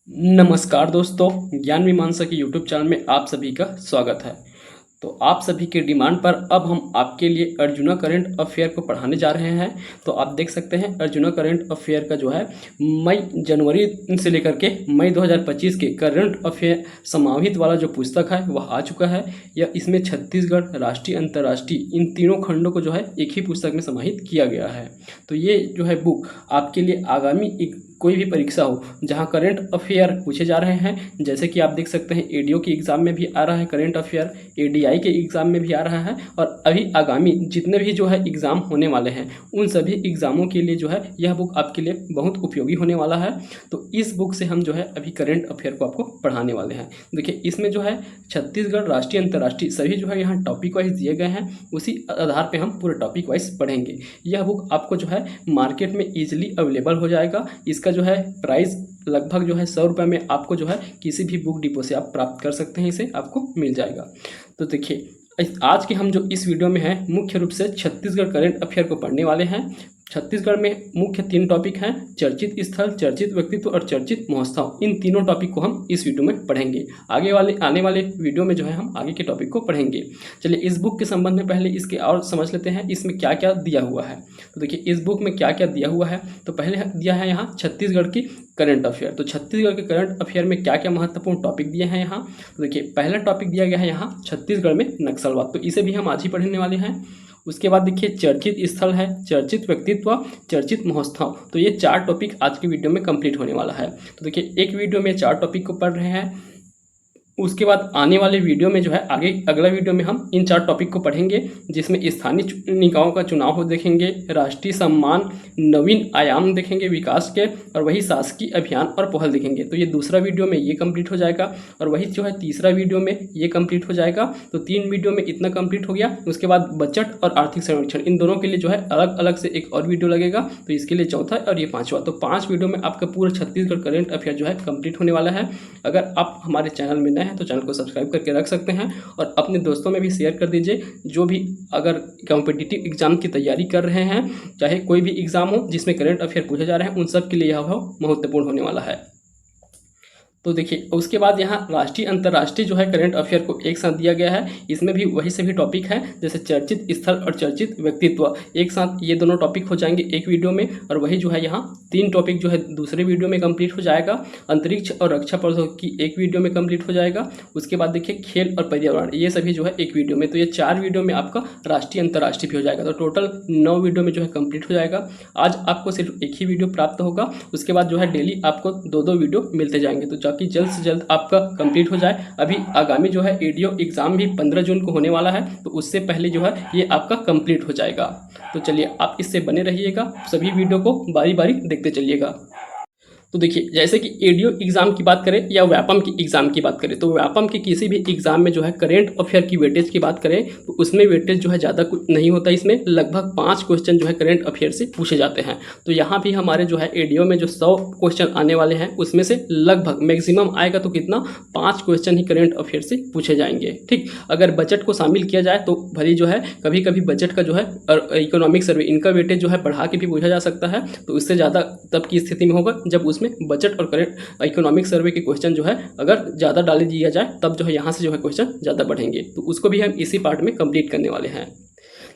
नमस्कार दोस्तों, ज्ञान मीमांसा के यूट्यूब चैनल में आप सभी का स्वागत है। तो आप सभी के डिमांड पर अब हम आपके लिए अर्जुना करंट अफेयर को पढ़ाने जा रहे हैं। तो आप देख सकते हैं अर्जुना करंट अफेयर का जो है जनवरी से लेकर के मई 2025 के करंट अफेयर समाहित वाला जो पुस्तक है वह आ चुका है। यह इसमें छत्तीसगढ़, राष्ट्रीय, अंतर्राष्ट्रीय इन तीनों खंडों को जो है एक ही पुस्तक में समाहित किया गया है। तो ये जो है बुक आपके लिए आगामी कोई भी परीक्षा हो जहां करंट अफेयर पूछे जा रहे हैं, जैसे कि आप देख सकते हैं एडीओ की एग्ज़ाम में भी आ रहा है करंट अफेयर, एडीआई के एग्ज़ाम में भी आ रहा है, और अभी आगामी जितने भी जो है एग्ज़ाम होने वाले हैं उन सभी एग्ज़ामों के लिए जो है यह बुक आपके लिए बहुत उपयोगी होने वाला है। तो इस बुक से हम जो है अभी करंट अफेयर को आपको पढ़ाने वाले हैं। देखिए इसमें जो है छत्तीसगढ़, राष्ट्रीय, अंतर्राष्ट्रीय सभी जो है यहाँ टॉपिक वाइज दिए गए हैं, उसी आधार पर हम पूरे टॉपिक वाइज पढ़ेंगे। यह बुक आपको जो है मार्केट में ईजिली अवेलेबल हो जाएगा। इसका जो है प्राइस लगभग जो है 100 रुपये में आपको जो है किसी भी बुक डिपो से आप प्राप्त कर सकते हैं, इसे आपको मिल जाएगा। तो देखिए आज के हम जो इस वीडियो में हैं मुख्य रूप से छत्तीसगढ़ करंट अफेयर को पढ़ने वाले हैं। छत्तीसगढ़ में मुख्य 3 टॉपिक हैं, चर्चित स्थल, चर्चित व्यक्तित्व और चर्चित महोत्सव। इन तीनों टॉपिक को हम इस वीडियो में पढ़ेंगे। आने वाले वीडियो में जो है हम आगे के टॉपिक को पढ़ेंगे। चलिए इस बुक के संबंध में पहले इसके और समझ लेते हैं इसमें क्या क्या दिया हुआ है। तो देखिए इस बुक में क्या क्या दिया हुआ है। तो पहले दिया है यहाँ छत्तीसगढ़ की करंट अफेयर। तो छत्तीसगढ़ के करंट अफेयर में क्या क्या महत्वपूर्ण टॉपिक दिए हैं यहाँ। तो देखिए पहला टॉपिक दिया गया है यहाँ छत्तीसगढ़ में नक्सलवाद, तो इसे भी हम आज ही पढ़ने वाले हैं। उसके बाद देखिए चर्चित स्थल है, चर्चित व्यक्तित्व, चर्चित महोत्सव। तो ये 4 टॉपिक आज की वीडियो में कंप्लीट होने वाला है। तो देखिए एक वीडियो में 4 टॉपिक को पढ़ रहे हैं। उसके बाद आने वाले वीडियो में जो है आगे अगला वीडियो में हम इन 4 टॉपिक को पढ़ेंगे, जिसमें स्थानीय निकायों का चुनाव हो देखेंगे, राष्ट्रीय सम्मान, नवीन आयाम देखेंगे विकास के, और वही शासकीय अभियान और पहल देखेंगे। तो ये दूसरा वीडियो में ये कंप्लीट हो जाएगा, और वही जो है तीसरा वीडियो में ये कंप्लीट हो जाएगा। तो 3 वीडियो में इतना कंप्लीट हो गया। उसके बाद बजट और आर्थिक सर्वेक्षण, इन दोनों के लिए जो है अलग अलग से एक और वीडियो लगेगा। तो इसके लिए चौथा और ये 5वां। तो 5 वीडियो में आपका पूरा छत्तीसगढ़ करंट अफेयर जो है कंप्लीट होने वाला है। अगर आप हमारे चैनल में नए हैं तो चैनल को सब्सक्राइब करके रख सकते हैं, और अपने दोस्तों में भी शेयर कर दीजिए जो भी अगर कॉम्पिटिटिव एग्जाम की तैयारी कर रहे हैं, चाहे कोई भी एग्जाम हो जिसमें करंट अफेयर पूछे जा रहे हैं, उन सब के लिए यह महत्वपूर्ण होने वाला है। तो देखिए उसके बाद यहाँ राष्ट्रीय, अंतर्राष्ट्रीय जो है करंट अफेयर को एक साथ दिया गया है। इसमें भी वही सभी टॉपिक है, जैसे चर्चित स्थल और चर्चित व्यक्तित्व, एक साथ ये दोनों टॉपिक हो जाएंगे एक वीडियो में। और वही जो है यहाँ 3 टॉपिक जो है दूसरे वीडियो में कंप्लीट हो जाएगा। अंतरिक्ष और रक्षा प्रौद्योगिकी एक वीडियो में कंप्लीट हो जाएगा। उसके बाद देखिए खेल और पर्यावरण, ये सभी जो है एक वीडियो में। तो ये 4 वीडियो में आपका राष्ट्रीय, अंतर्राष्ट्रीय भी हो जाएगा। तो टोटल 9 वीडियो में जो है कंप्लीट हो जाएगा। आज आपको सिर्फ एक ही वीडियो प्राप्त होगा। उसके बाद जो है डेली आपको 2-2 वीडियो मिलते जाएंगे, तो ताकि जल्द से जल्द आपका कंप्लीट हो जाए। अभी आगामी जो है एडीओ एग्जाम भी 15 जून को होने वाला है, तो उससे पहले जो है ये आपका कंप्लीट हो जाएगा। तो चलिए आप इससे बने रहिएगा, सभी वीडियो को बारी बारी देखते चलिएगा। तो देखिए जैसे कि एडीओ एग्जाम की बात करें या व्यापम की एग्जाम की बात करें, तो व्यापम के किसी भी एग्जाम में जो है करंट अफेयर की वेटेज की बात करें तो उसमें वेटेज जो है ज़्यादा कुछ नहीं होता। इसमें लगभग 5 क्वेश्चन जो है करंट अफेयर से पूछे जाते हैं। तो यहाँ भी हमारे जो है एडीओ में जो 100 क्वेश्चन आने वाले हैं उसमें से लगभग मैक्सिमम आएगा तो कितना 5 क्वेश्चन ही करंट अफेयर से पूछे जाएंगे। ठीक, अगर बजट को शामिल किया जाए तो भले जो है कभी कभी बजट का जो है इकोनॉमिक सर्वे इनका वेटेज जो है बढ़ा के भी पूछा जा सकता है। तो उससे ज़्यादा तब की स्थिति में होगा जब उसमें बजट और इकोनॉमिक सर्वे के क्वेश्चन जो है अगर ज़्यादा डाल दिया जाए, तब जो है यहाँ से जो है क्वेश्चन ज़्यादा बढ़ेंगे। तो उसको भी हम इसी पार्ट में कंप्लीट करने वाले हैं।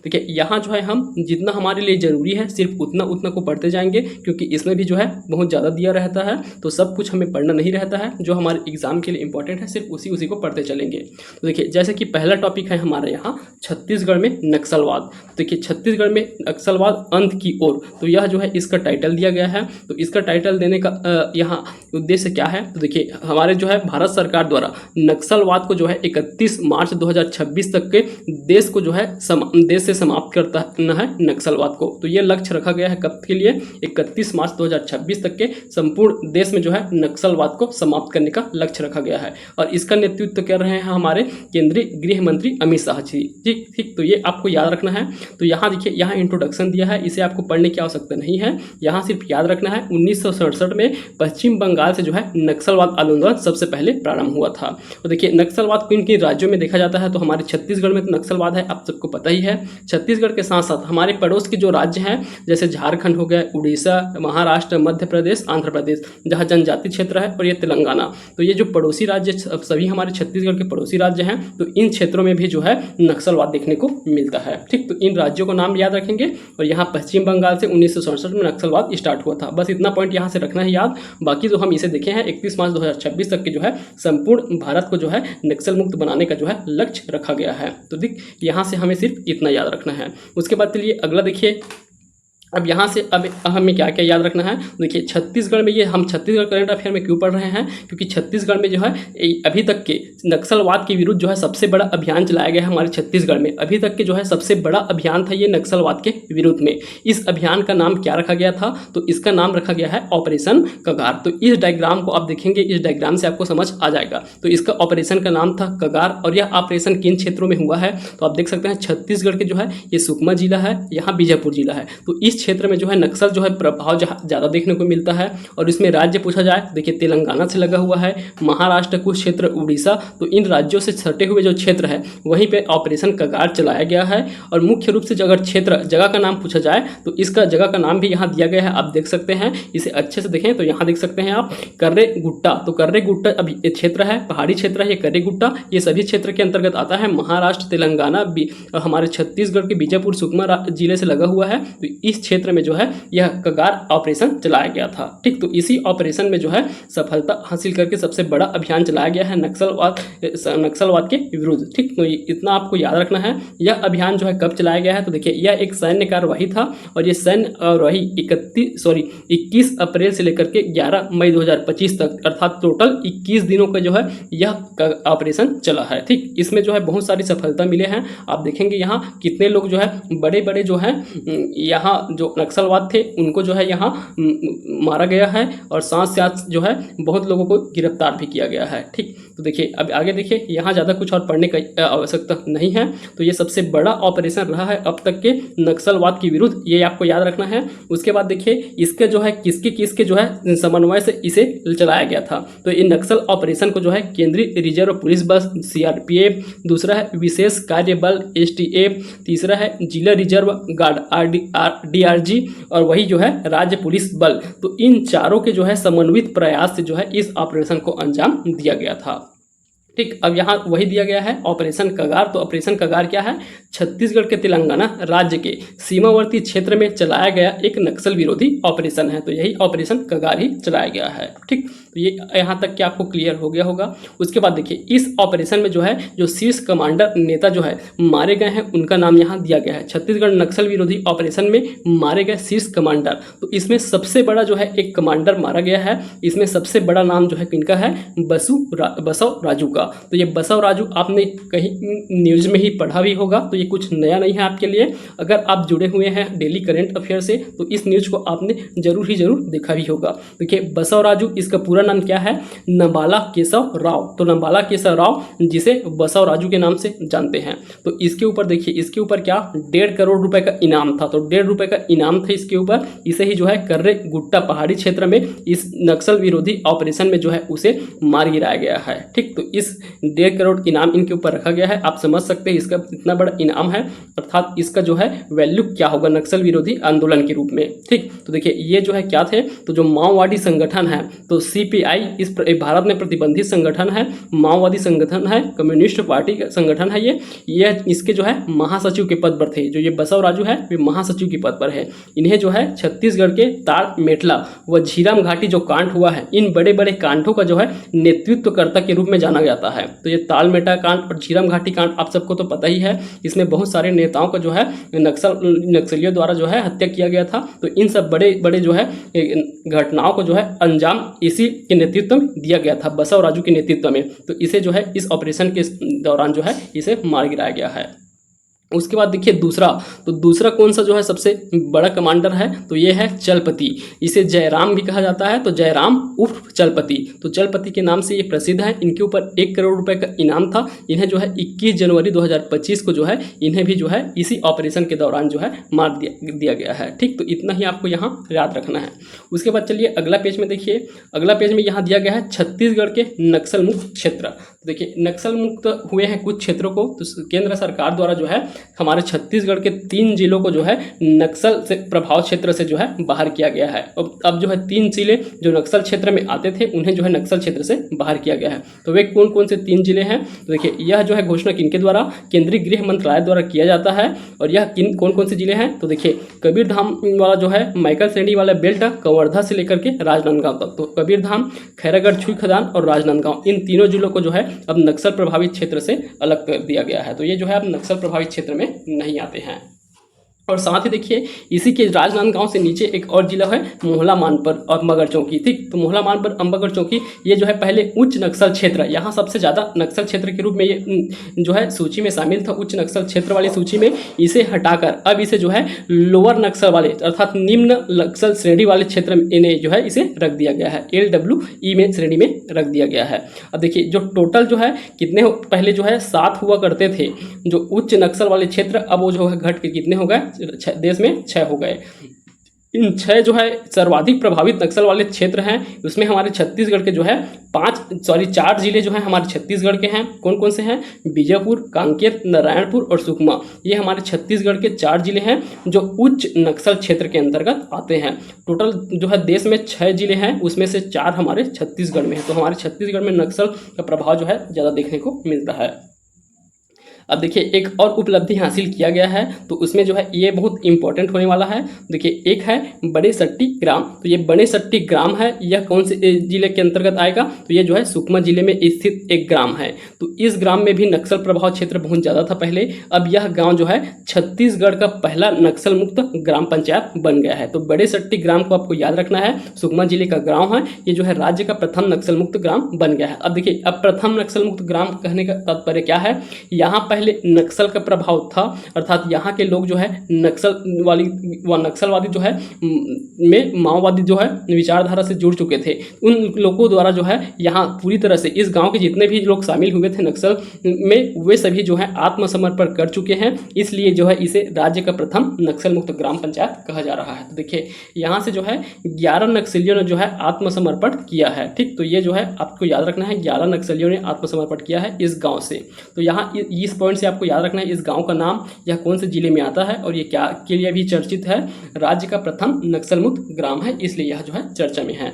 देखिए यहाँ जो है हम जितना हमारे लिए ज़रूरी है सिर्फ उतना को पढ़ते जाएंगे, क्योंकि इसमें भी जो है बहुत ज़्यादा दिया रहता है। तो सब कुछ हमें पढ़ना नहीं रहता है, जो हमारे एग्जाम के लिए इंपॉर्टेंट है सिर्फ उसी को पढ़ते चलेंगे। तो देखिए जैसे कि पहला टॉपिक है हमारे यहाँ छत्तीसगढ़ में नक्सलवाद। देखिए छत्तीसगढ़ में नक्सलवाद अंत की ओर, तो यह जो है इसका टाइटल दिया गया है। तो इसका टाइटल देने का यहाँ उद्देश्य क्या है। तो देखिए हमारे जो है भारत सरकार द्वारा नक्सलवाद को जो है 31 मार्च 2026 तक के देश को जो है देश समाप्त करता है नक्सलवाद को। तो ये लक्ष्य रखा गया है कब के लिए, 31 मार्च 2026 तक के संपूर्ण देश में जो है नक्सलवाद को समाप्त करने का लक्ष्य रखा गया है। और इसका नेतृत्व कर रहे हैं हमारे केंद्रीय गृह मंत्री अमित शाह जी। ठीक, तो ये आपको याद रखना है। तो यहाँ देखिए यहाँ इंट्रोडक्शन दिया है, इसे आपको पढ़ने की आवश्यकता नहीं है। यहाँ सिर्फ याद रखना है 1967 में पश्चिम बंगाल से जो है नक्सलवाद आंदोलन सबसे पहले प्रारंभ हुआ था। तो देखिए नक्सलवाद किन किन राज्यों में देखा जाता है। तो हमारे छत्तीसगढ़ में तो नक्सलवाद है, आप सबको पता ही है। छत्तीसगढ़ के साथ साथ हमारे पड़ोस के जो राज्य हैं जैसे झारखंड हो गया, उड़ीसा, महाराष्ट्र, मध्य प्रदेश, आंध्र प्रदेश जहाँ जनजाति क्षेत्र है, और ये तेलंगाना, तो ये जो पड़ोसी राज्य सभी हमारे छत्तीसगढ़ के पड़ोसी राज्य हैं, तो इन क्षेत्रों में भी जो है नक्सलवाद देखने को मिलता है। ठीक, तो इन राज्यों को नाम याद रखेंगे। और यहाँ पश्चिम बंगाल से 1967 में नक्सलवाद स्टार्ट हुआ था। बस इतना पॉइंट यहाँ से रखना है याद। बाकी जो हम इसे देखे हैं 31 मार्च 2026 तक के जो है संपूर्ण भारत को जो है नक्सल मुक्त बनाने का जो है लक्ष्य रखा गया है। तो देख यहाँ से हमें सिर्फ इतना याद रखना है। उसके बाद चलिए अगला देखिए। अब यहाँ से अब हमें क्या क्या याद रखना है। देखिए छत्तीसगढ़ में, ये हम छत्तीसगढ़ करंट अफेयर में क्यों पढ़ रहे हैं, क्योंकि छत्तीसगढ़ में जो है अभी तक के नक्सलवाद के विरुद्ध जो है सबसे बड़ा अभियान चलाया गया है हमारे छत्तीसगढ़ में। अभी तक के जो है सबसे बड़ा अभियान था ये नक्सलवाद के विरुद्ध में। इस अभियान का नाम क्या रखा गया था, तो इसका नाम रखा गया है ऑपरेशन कगार। तो इस डायग्राम को आप देखेंगे, इस डायग्राम से आपको समझ आ जाएगा। तो इसका ऑपरेशन का नाम था कगार, और यह ऑपरेशन किन क्षेत्रों में हुआ है, तो आप देख सकते हैं छत्तीसगढ़ के जो है ये सुकमा जिला है, यहाँ बीजापुर जिला है। तो इस क्षेत्र में जो है नक्सल जो है प्रभाव ज़्यादा देखने को मिलता है। और इसमें राज्य पूछा जाए, देखिए तेलंगाना से लगा हुआ है, महाराष्ट्र, कुछ क्षेत्र उड़ीसा, तो इन राज्यों से सटे हुए जो क्षेत्र है वहीं पे ऑपरेशन कगार चलाया गया है। और मुख्य रूप से अगर क्षेत्र जगह का नाम पूछा जाए तो इसका जगह का नाम भी यहाँ दिया गया है, आप देख सकते हैं। इसे अच्छे से देखें तो यहाँ देख सकते हैं आप कर्रे गुट्टा। तो कर्रे गुट्टा अभी क्षेत्र है, पहाड़ी क्षेत्र है ये कर्रे गुट्टा, ये सभी क्षेत्र के अंतर्गत आता है। महाराष्ट्र, तेलंगाना, हमारे छत्तीसगढ़ के बीजापुर सुकमा जिले से लगा हुआ है। तो इस क्षेत्र में जो है यह कगार ऑपरेशन चलाया गया था। ठीक, तो इसी ऑपरेशन में जो है सफलता हासिल करके सबसे बड़ा अभियान चलाया गया है नक्सलवाद के विरुद्ध। ठीक, तो इतना आपको याद रखना है। यह अभियान जो है कब चलाया गया है, तो देखिए यह एक सैन्य कार्यवाही था, और ये सैन्य कार्यवाही 21 अप्रैल से लेकर के 11 मई 2025 तक, अर्थात टोटल 21 दिनों का जो है यह ऑपरेशन चला है। ठीक, इसमें जो है बहुत सारी सफलता मिले हैं। आप देखेंगे यहाँ कितने लोग जो है बड़े बड़े जो है यहाँ जो नक्सलवाद थे उनको जो है यहाँ मारा गया है, और साथ साथ जो है बहुत लोगों को गिरफ्तार भी किया गया है। ठीक, तो देखिए अब आगे देखिए, यहाँ ज़्यादा कुछ और पढ़ने की आवश्यकता नहीं है। तो ये सबसे बड़ा ऑपरेशन रहा है अब तक के नक्सलवाद के विरुद्ध, ये आपको याद रखना है। उसके बाद देखिए इसके जो है किसके जो है समन्वय से इसे चलाया गया था। तो ये नक्सल ऑपरेशन को जो है केंद्रीय रिजर्व पुलिस बल CRPF, दूसरा है विशेष कार्य बल STF, तीसरा है जिला रिजर्व गार्ड DRG, और वही जो है राज्य पुलिस बल। तो इन चारों के जो है समन्वित प्रयास से जो है इस ऑपरेशन को अंजाम दिया गया था। ठीक, अब यहाँ वही दिया गया है ऑपरेशन कगार। तो ऑपरेशन कगार क्या है, छत्तीसगढ़ के तेलंगाना राज्य के सीमावर्ती क्षेत्र में चलाया गया एक नक्सल विरोधी ऑपरेशन है। तो यही ऑपरेशन कगार ही चलाया गया है। ठीक, तो ये यहाँ तक कि आपको क्लियर हो गया होगा। उसके बाद देखिए इस ऑपरेशन में जो है जो शीर्ष कमांडर नेता जो है मारे गए हैं उनका नाम यहाँ दिया गया है। छत्तीसगढ़ नक्सल विरोधी ऑपरेशन में मारे गए शीर्ष कमांडर, तो इसमें सबसे बड़ा जो है एक कमांडर मारा गया है। इसमें सबसे बड़ा नाम जो है किनका है, बसव राजू का। तो ये बसव राजू आपने कहीं न्यूज में ही पढ़ा भी होगा, तो ये कुछ नया नहीं है आपके लिए। अगर आप जुड़े हुए हैं डेली करंट अफेयर से तो इस न्यूज को आपने जरूर देखा भी होगा। देखिए बसव राजू, इसका पूरा नाम क्या है, नंबाला केशव राव। तो नंबाला केशव राव जिसे बसव राजू के नाम से जानते हैं। तो इसके ऊपर देखिए, इसके ऊपर क्या 1.5 करोड़ रुपए का इनाम था। तो 1.5 रुपए का इनाम था इसके ऊपर। इसे ही जो है कर्रे गुट्टा पहाड़ी क्षेत्र में इस नक्सल विरोधी ऑपरेशन में जो है उसे मार गिराया गया है। ठीक, तो इस 1.5 करोड़ इनाम इनके ऊपर रखा गया है। आप समझ सकते हैं इसका इतना बड़ा इनाम है, अर्थात इसका जो है वैल्यू क्या होगा नक्सल विरोधी आंदोलन के रूप में। ठीक, तो देखिए ये जो है क्या थे, तो जो माओवादी संगठन है तो CPI इस भारत में प्रतिबंधित संगठन है, माओवादी संगठन है, कम्युनिस्ट पार्टी का संगठन है। ये इसके जो है महासचिव के पद पर थे। जो ये बसव राजू है वे महासचिव के पद पर है। इन्हें जो है छत्तीसगढ़ के ताड़ मेटला व झीरम घाटी जो कांड हुआ है, इन बड़े बड़े कांडों का जो है नेतृत्वकर्ता के रूप में जाना जाता है। तो ये तालमेटा कांड और झीरम घाटी कांड आप सबको तो पता ही है। इसमें बहुत सारे नेताओं का जो है नक्सलियों द्वारा जो है हत्या किया गया था। तो इन सब बड़े बड़े जो है घटनाओं को जो है अंजाम इसी के नेतृत्व में दिया गया था, बसव राजू के नेतृत्व में। तो इसे जो है इस ऑपरेशन के दौरान जो है इसे मार गिराया गया है। उसके बाद देखिए दूसरा कौन सा जो है सबसे बड़ा कमांडर है, तो ये है चलपति। इसे जयराम भी कहा जाता है। तो जयराम उर्फ चलपति, तो चलपति के नाम से ये प्रसिद्ध है। इनके ऊपर 1 करोड़ रुपए का इनाम था। इन्हें जो है 21 जनवरी 2025 को जो है इन्हें भी जो है इसी ऑपरेशन के दौरान जो है मार दिया गया है। ठीक, तो इतना ही आपको यहाँ याद रखना है। उसके बाद चलिए अगला पेज में देखिए, अगला पेज में यहाँ दिया गया है छत्तीसगढ़ के नक्सल मुक्त क्षेत्र। तो देखिए नक्सल मुक्त हुए हैं कुछ क्षेत्रों को, तो केंद्र सरकार द्वारा जो है हमारे छत्तीसगढ़ के 3 जिलों को जो है नक्सल से प्रभाव क्षेत्र से जो है बाहर किया गया है। अब जो है 3 जिले जो नक्सल क्षेत्र में आते थे उन्हें जो है नक्सल क्षेत्र से बाहर किया गया है। तो वे कौन कौन से 3 जिले हैं? तो देखिए यह जो है घोषणा किनके द्वारा, केंद्रीय गृह मंत्रालय द्वारा किया जाता है। और यह कौन कौन से जिले हैं? तो देखिए कबीरधाम वाला जो है मैकल श्रेणी वाला बेल्ट कवर्धा से लेकर के राजनांदगांव तक, तो कबीरधाम, खैरागढ़, छुई खदान और राजनांदगांव, इन तीनों जिलों को जो है अब नक्सल प्रभावित क्षेत्र से अलग कर दिया गया है। तो ये जो है अब नक्सल प्रभावित क्षेत्र में नहीं आते हैं। और साथ ही देखिए इसी के राजनांदगांव से नीचे एक और जिला है मोहला मानपुर अम्बागढ़ चौकी। ठीक, तो मोहला मानपुर अम्बागढ़ चौकी ये जो है पहले उच्च नक्सल क्षेत्र, यहाँ सबसे ज़्यादा नक्सल क्षेत्र के रूप में ये जो है सूची में शामिल था, उच्च नक्सल क्षेत्र वाली सूची में। इसे हटाकर अब इसे जो है लोअर नक्सल वाले अर्थात निम्न नक्सल श्रेणी वाले क्षेत्र में इन्हें जो है इसे रख दिया गया है, LWE में श्रेणी में रख दिया गया है। अब देखिए जो टोटल जो है कितने पहले जो है 7 हुआ करते थे जो उच्च नक्सल वाले क्षेत्र, अब वो जो है घट के कितने हो गए, देश में 6 हो गए। इन 6 जो है सर्वाधिक प्रभावित नक्सल वाले क्षेत्र हैं, उसमें हमारे छत्तीसगढ़ के जो है 4 जिले जो हैं हमारे छत्तीसगढ़ के हैं। कौन कौन से हैं? बीजापुर, कांकेर, नारायणपुर और सुकमा, ये हमारे छत्तीसगढ़ के 4 जिले हैं जो उच्च नक्सल क्षेत्र के अंतर्गत आते हैं। टोटल जो है देश में 6 जिले हैं, उसमें से 4 हमारे छत्तीसगढ़ में है। तो हमारे छत्तीसगढ़ में नक्सल का प्रभाव जो है ज़्यादा देखने को मिलता है। अब देखिए एक और उपलब्धि हासिल किया गया है, तो उसमें जो है ये बहुत इंपॉर्टेंट होने वाला है। देखिए एक है बड़ेसट्टी ग्राम, तो ये बड़ेसट्टी ग्राम है, यह कौन से जिले के अंतर्गत आएगा? तो ये जो है सुकमा जिले में स्थित एक ग्राम है। तो इस ग्राम में भी नक्सल प्रभाव क्षेत्र बहुत ज़्यादा था पहले। अब यह गाँव जो है छत्तीसगढ़ का पहला नक्सल मुक्त ग्राम पंचायत बन गया है। तो बड़ेसट्टी ग्राम को आपको याद रखना है, सुकमा जिले का ग्राम है, ये जो है राज्य का प्रथम नक्सल मुक्त ग्राम बन गया है। अब देखिए अब प्रथम नक्सल मुक्त ग्राम कहने का तात्पर्य क्या है? यहाँ पहले नक्सल का प्रभाव था, अर्थात यहाँ के लोग जो है नक्सलवादी जो है में माओवादी जो है विचारधारा से जुड़ चुके थे। उन लोगों द्वारा जो है यहाँ पूरी तरह से इस गांव के जितने भी लोग शामिल हुए थे नक्सल में, वे सभी जो है आत्मसमर्पण कर चुके हैं। इसलिए जो है इसे राज्य का प्रथम नक्सल मुक्त ग्राम पंचायत कहा जा रहा है। तो देखिए यहाँ से जो है 11 नक्सलियों ने जो है आत्मसमर्पण किया है। ठीक, तो ये जो है आपको याद रखना है, 11 नक्सलियों ने आत्मसमर्पण किया है इस गाँव से। तो यहाँ इस पॉइंट से आपको याद रखना है इस गांव का नाम, यह कौन से जिले में आता है और ये क्या के लिए भी चर्चित है? राज्य का प्रथम नक्सल मुक्त ग्राम है, इसलिए यह जो है चर्चा में है।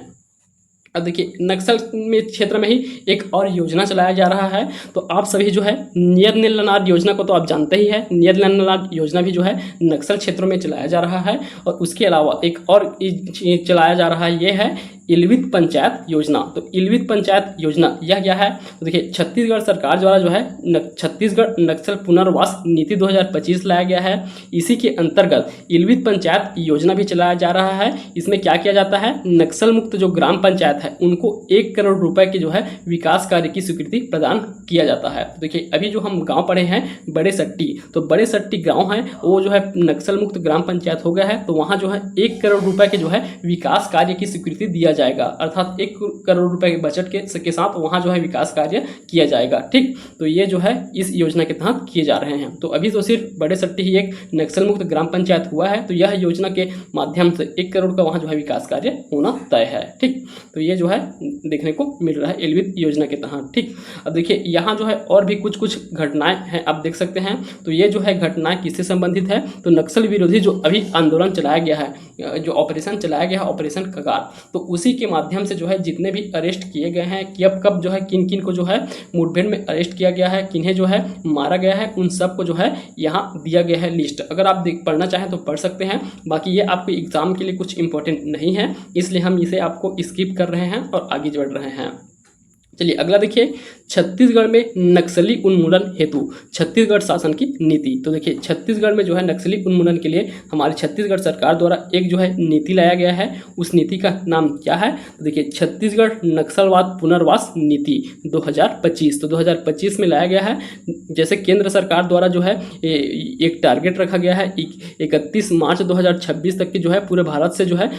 अब देखिए नक्सल में क्षेत्र में ही एक और योजना चलाया जा रहा है। तो आप सभी जो है नियत नलनाद योजना को तो आप जानते ही है, नियत नलनाद योजना भी जो है नक्सल क्षेत्रों में चलाया जा रहा है। और उसके अलावा एक और चलाया जा रहा है, ये है इल्वित पंचायत योजना। तो इल्वित पंचायत योजना यह क्या है? तो देखिए छत्तीसगढ़ सरकार द्वारा जो है छत्तीसगढ़ नक्सल पुनर्वास नीति 2025 लाया गया है। इसी के अंतर्गत इल्वित पंचायत योजना भी चलाया जा रहा है। इसमें क्या किया जाता है? नक्सल मुक्त जो ग्राम पंचायत है उनको 1 करोड़ रुपए की जो है विकास कार्य की स्वीकृति प्रदान किया जाता है। तो देखिए अभी जो हम गाँव पढ़े हैं बड़ेसट्टी, तो बड़ेसट्टी गाँव है वो जो है नक्सल मुक्त ग्राम पंचायत हो गया है। तो वहाँ जो है 1 करोड़ रुपए के जो है विकास कार्य की स्वीकृति दिया जाएगा, अर्थात 1 करोड़ रुपए के बजट के साथ वहाँ जो है विकास कार्य किया जाएगा। ठीक, तो ये जो है इस योजना के तहत किए जा रहे हैं। तो अभी तो सिर्फ बड़ेसट्टी ही एक नक्सल मुक्त ग्राम पंचायत हुआ है, तो यह योजना के माध्यम से 1 करोड़ का वहाँ जो है विकास कार्य होना तय है। ठीक, तो ये जो है देखने को मिल रहा है इल्वित योजना के तहत। ठीक, अब देखिए यहाँ जो है और भी कुछ घटनाएं हैं, आप देख सकते हैं। तो ये जो है घटनाएं किससे संबंधित है? तो नक्सल विरोधी जो अभी आंदोलन चलाया गया है, जो ऑपरेशन चलाया गया है ऑपरेशन कगार, तो उसी के माध्यम से जो है जितने भी अरेस्ट किए गए हैं कि अब कब जो है किन किन को जो है मुठभेड़ में अरेस्ट किया गया है, किन्हें जो है मारा गया है, उन सब को जो है यहाँ दिया गया है लिस्ट। अगर आप पढ़ना चाहें तो पढ़ सकते हैं, बाकी ये आपके एग्जाम के लिए कुछ इंपॉर्टेंट नहीं है, इसलिए हम इसे आपको स्किप कर रहे हैं और आगे बढ़ रहे हैं। चलिए अगला देखिए, छत्तीसगढ़ में नक्सली उन्मूलन हेतु छत्तीसगढ़ शासन की नीति। तो देखिए छत्तीसगढ़ में जो है नक्सली उन्मूलन के लिए हमारी छत्तीसगढ़ सरकार द्वारा एक जो है नीति लाया गया है। उस नीति का नाम क्या है? तो देखिए छत्तीसगढ़ नक्सलवाद पुनर्वास नीति 2025। तो 2025 में लाया गया है। जैसे केंद्र सरकार द्वारा जो है एक टारगेट रखा गया है 31 मार्च 2026 तक की जो है पूरे भारत से जो है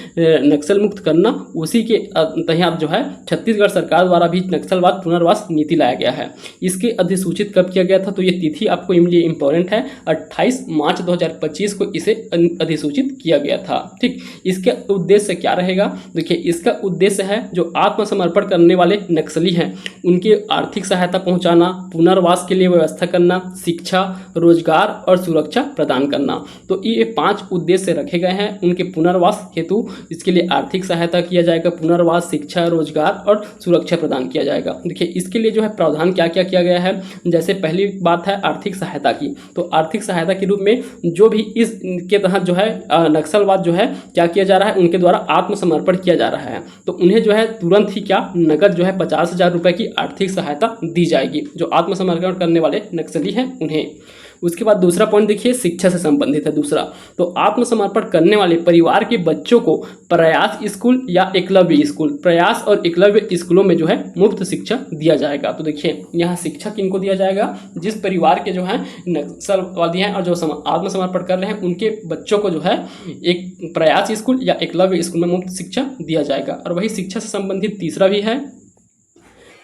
नक्सल मुक्त करना, उसी के तहत जो है छत्तीसगढ़ सरकार द्वारा भी नक्सलवाद पुनर्वास नीति लाया गया है। इसके अधिसूचित कब किया गया था, तो ये तिथि आपको लिए इंपॉर्टेंट है, 28 मार्च 2025 को इसे अधिसूचित किया गया था। ठीक, इसका उद्देश्य क्या रहेगा, देखिए इसका उद्देश्य है जो आत्मसमर्पण करने वाले नक्सली हैं उनके आर्थिक सहायता पहुंचाना, पुनर्वास के लिए व्यवस्था करना, शिक्षा, रोजगार और सुरक्षा प्रदान करना। तो ये 5 उद्देश्य रखे गए हैं उनके पुनर्वास हेतु। इसके लिए आर्थिक सहायता किया जाएगा, पुनर्वास, शिक्षा, रोजगार और सुरक्षा प्रदान किया जाएगा। देखिए इसके लिए जो है प्रावधान क्या क्या किया गया है, जैसे पहली बात है आर्थिक सहायता की। तो आर्थिक सहायता के रूप में जो भी इसके तहत जो है नक्सलवाद जो है क्या किया जा रहा है, उनके द्वारा आत्मसमर्पण किया जा रहा है, तो उन्हें जो है तुरंत ही क्या नगद जो है 50,000 रुपये की आर्थिक सहायता दी जाएगी जो आत्मसमर्पण करने वाले नक्सली हैं उन्हें। उसके बाद दूसरा पॉइंट देखिए शिक्षा से संबंधित है दूसरा। तो आत्मसमर्पण करने वाले परिवार के बच्चों को प्रयास स्कूल या एकलव्य स्कूल, प्रयास और एकलव्य स्कूलों में जो है मुफ्त शिक्षा दिया जाएगा। तो देखिए यहाँ शिक्षा किनको दिया जाएगा, जिस परिवार के जो है नक्सलवादी हैं और जो आत्मसमर्पण कर रहे हैं उनके बच्चों को जो है एक प्रयास स्कूल या एकलव्य स्कूल में मुफ्त शिक्षा दिया जाएगा। और वही शिक्षा से संबंधित तीसरा भी है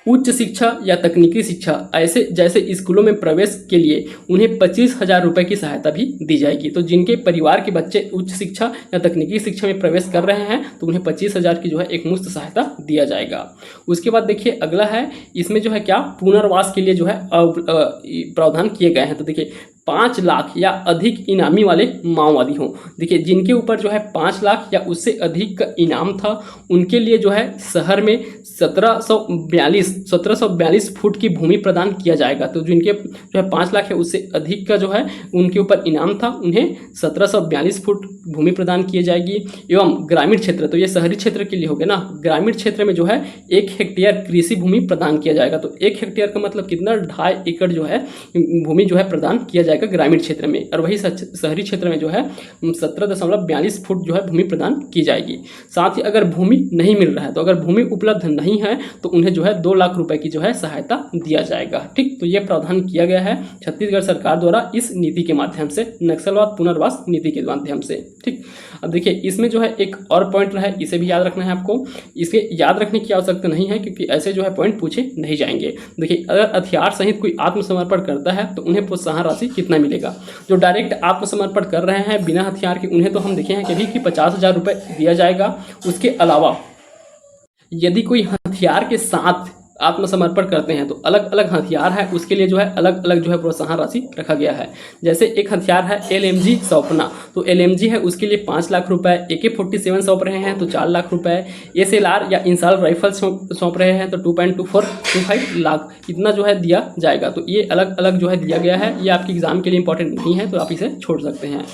उच्च शिक्षा या तकनीकी शिक्षा, ऐसे जैसे स्कूलों में प्रवेश के लिए उन्हें 25,000 रुपये की सहायता भी दी जाएगी। तो जिनके परिवार के बच्चे उच्च शिक्षा या तकनीकी शिक्षा में प्रवेश कर रहे हैं तो उन्हें 25,000 की जो है एक मुफ्त सहायता दिया जाएगा। उसके बाद देखिए अगला है, इसमें जो है क्या पुनर्वास के लिए जो है प्रावधान किए गए हैं। तो देखिए 5 लाख या अधिक इनामी वाले माओवादी हों, देखिए जिनके ऊपर जो है 5 लाख या उससे अधिक का इनाम था, उनके लिए जो है शहर में 1742 फुट की भूमि प्रदान किया जाएगा। तो जिनके जो है 5 लाख है उससे अधिक का जो है उनके ऊपर इनाम था, उन्हें 1742 फुट भूमि प्रदान की जाएगी। एवं ग्रामीण क्षेत्र, तो ये शहरी क्षेत्र के लिए हो गया ना, ग्रामीण क्षेत्र में जो है 1 हेक्टेयर कृषि भूमि प्रदान किया जाएगा। तो 1 हेक्टेयर का मतलब कितना, 2.5 एकड़ जो है भूमि जो है प्रदान किया जाएगा ग्रामीण क्षेत्र में। और वही शहरी क्षेत्र में जो है 17.42 फुट जो है भूमि प्रदान की जाएगी। साथ ही अगर भूमि नहीं मिल रहा है, तो अगर भूमि उपलब्ध नहीं है तो उन्हें जो है 2 लाख रुपए की जो है सहायता दिया जाएगा। ठीक, तो ये प्रावधान किया गया है छत्तीसगढ़ सरकार द्वारा इस नीति के माध्यम से, नक्सलवाद पुनर्वास नीति के माध्यम से। ठीक, अब देखिए इसमें जो है एक और पॉइंट है, इसे भी याद रखना है आपको। इसे याद रखने की आवश्यकता नहीं है क्योंकि ऐसे जो है पॉइंट पूछे नहीं जाएंगे। देखिए अगर हथियार सहित कोई आत्मसमर्पण करता है तो उन्हें प्रोत्साहन राशि कितना मिलेगा। जो डायरेक्ट आत्मसमर्पण कर रहे हैं बिना हथियार के, उन्हें तो हम देखे हैं कि 50,000 रुपये दिया जाएगा। उसके अलावा यदि कोई हथियार के साथ आत्मसमर्पण करते हैं तो अलग अलग हथियार है, उसके लिए जो है अलग अलग जो है प्रोत्साहन राशि रखा गया है। जैसे एक हथियार है LMG सौंपना, तो LMG है उसके लिए 5 लाख रुपए, AK-47 सौंप रहे हैं तो 4 लाख रुपए, SLR या इंसाल राइफल सौंप रहे हैं तो 2.25 लाख इतना जो है दिया जाएगा। तो ये अलग अलग जो है दिया गया है, ये आपके एग्जाम के लिए इंपॉर्टेंट नहीं है तो आप इसे छोड़ सकते हैं।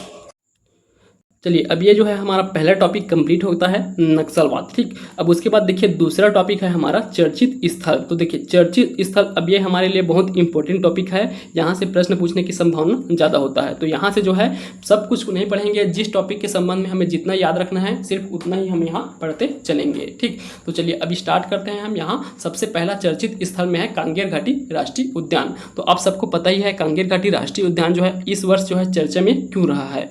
चलिए अब ये जो है हमारा पहला टॉपिक कंप्लीट होता है नक्सलवाद। ठीक, अब उसके बाद देखिए दूसरा टॉपिक है हमारा चर्चित स्थल। तो देखिए चर्चित स्थल, अब ये हमारे लिए बहुत इंपॉर्टेंट टॉपिक है, यहाँ से प्रश्न पूछने की संभावना ज़्यादा होता है। तो यहाँ से जो है सब कुछ नहीं पढ़ेंगे, जिस टॉपिक के संबंध में हमें जितना याद रखना है सिर्फ उतना ही हम यहाँ पढ़ते चलेंगे। ठीक, तो चलिए अभी स्टार्ट करते हैं हम। यहाँ सबसे पहला चर्चित स्थल में है कांगेर घाटी राष्ट्रीय उद्यान। तो आप सबको पता ही है कांगेर घाटी राष्ट्रीय उद्यान जो है इस वर्ष जो है चर्चा में क्यों रहा है।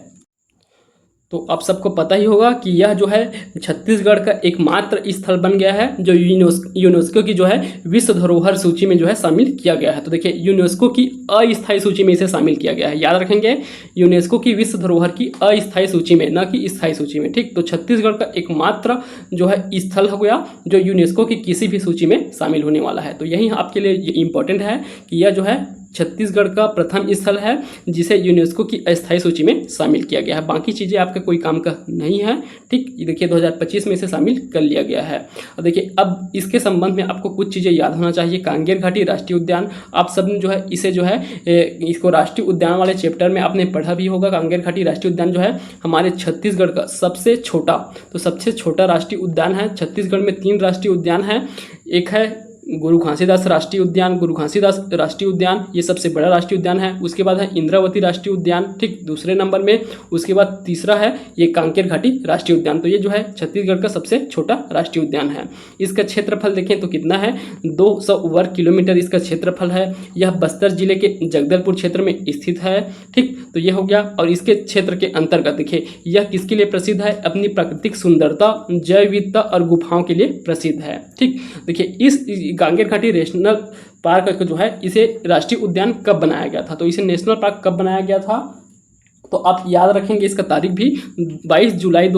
तो आप सबको पता ही होगा कि यह जो है छत्तीसगढ़ का एकमात्र स्थल बन गया है जो यूनेस्को की जो है विश्व धरोहर सूची में जो है शामिल किया गया है। तो देखिए यूनेस्को की अस्थायी सूची में इसे शामिल किया गया है, याद रखेंगे, यूनेस्को की विश्व धरोहर की अस्थायी सूची में, न कि स्थायी सूची में। ठीक, तो छत्तीसगढ़ का एकमात्र जो है स्थल हो गया जो यूनेस्को की किसी भी सूची में शामिल होने वाला है। तो यही आपके लिए इंपॉर्टेंट है कि यह जो है छत्तीसगढ़ का प्रथम स्थल है जिसे यूनेस्को की अस्थायी सूची में शामिल किया गया है। बाकी चीज़ें आपका कोई काम का नहीं है। ठीक, ये देखिए 2025 में इसे शामिल कर लिया गया है। और देखिए अब इसके संबंध में आपको कुछ चीज़ें याद होना चाहिए। कांगेर घाटी राष्ट्रीय उद्यान, आप सब ने जो है इसे जो है इसको राष्ट्रीय उद्यान वाले चैप्टर में आपने पढ़ा भी होगा। कांगेर घाटी राष्ट्रीय उद्यान जो है हमारे छत्तीसगढ़ का सबसे छोटा राष्ट्रीय उद्यान है। छत्तीसगढ़ में 3 राष्ट्रीय उद्यान है, एक है गुरु घासीदास राष्ट्रीय उद्यान, गुरु घासीदास राष्ट्रीय उद्यान ये सबसे बड़ा राष्ट्रीय उद्यान है। उसके बाद है इंद्रावती राष्ट्रीय उद्यान, ठीक, दूसरे नंबर में। उसके बाद तीसरा है ये कांकेर घाटी राष्ट्रीय उद्यान। तो ये जो है छत्तीसगढ़ का सबसे छोटा राष्ट्रीय उद्यान है। इसका क्षेत्रफल देखें तो कितना है, 200 वर्ग किलोमीटर इसका क्षेत्रफल है। यह बस्तर जिले के जगदलपुर क्षेत्र में स्थित है। ठीक, तो ये हो गया। और इसके क्षेत्र के अंतर्गत देखिए यह किसके लिए प्रसिद्ध है, अपनी प्राकृतिक सुंदरता, जैव विविधता और गुफाओं के लिए प्रसिद्ध है। ठीक, देखिए इस कांगेर घाटी नेशनल पार्क जो है इसे राष्ट्रीय उद्यान कब बनाया गया था, तो इसे नेशनल पार्क कब बनाया गया था, तो आप याद रखेंगे इसका तारीख भी 22 जुलाई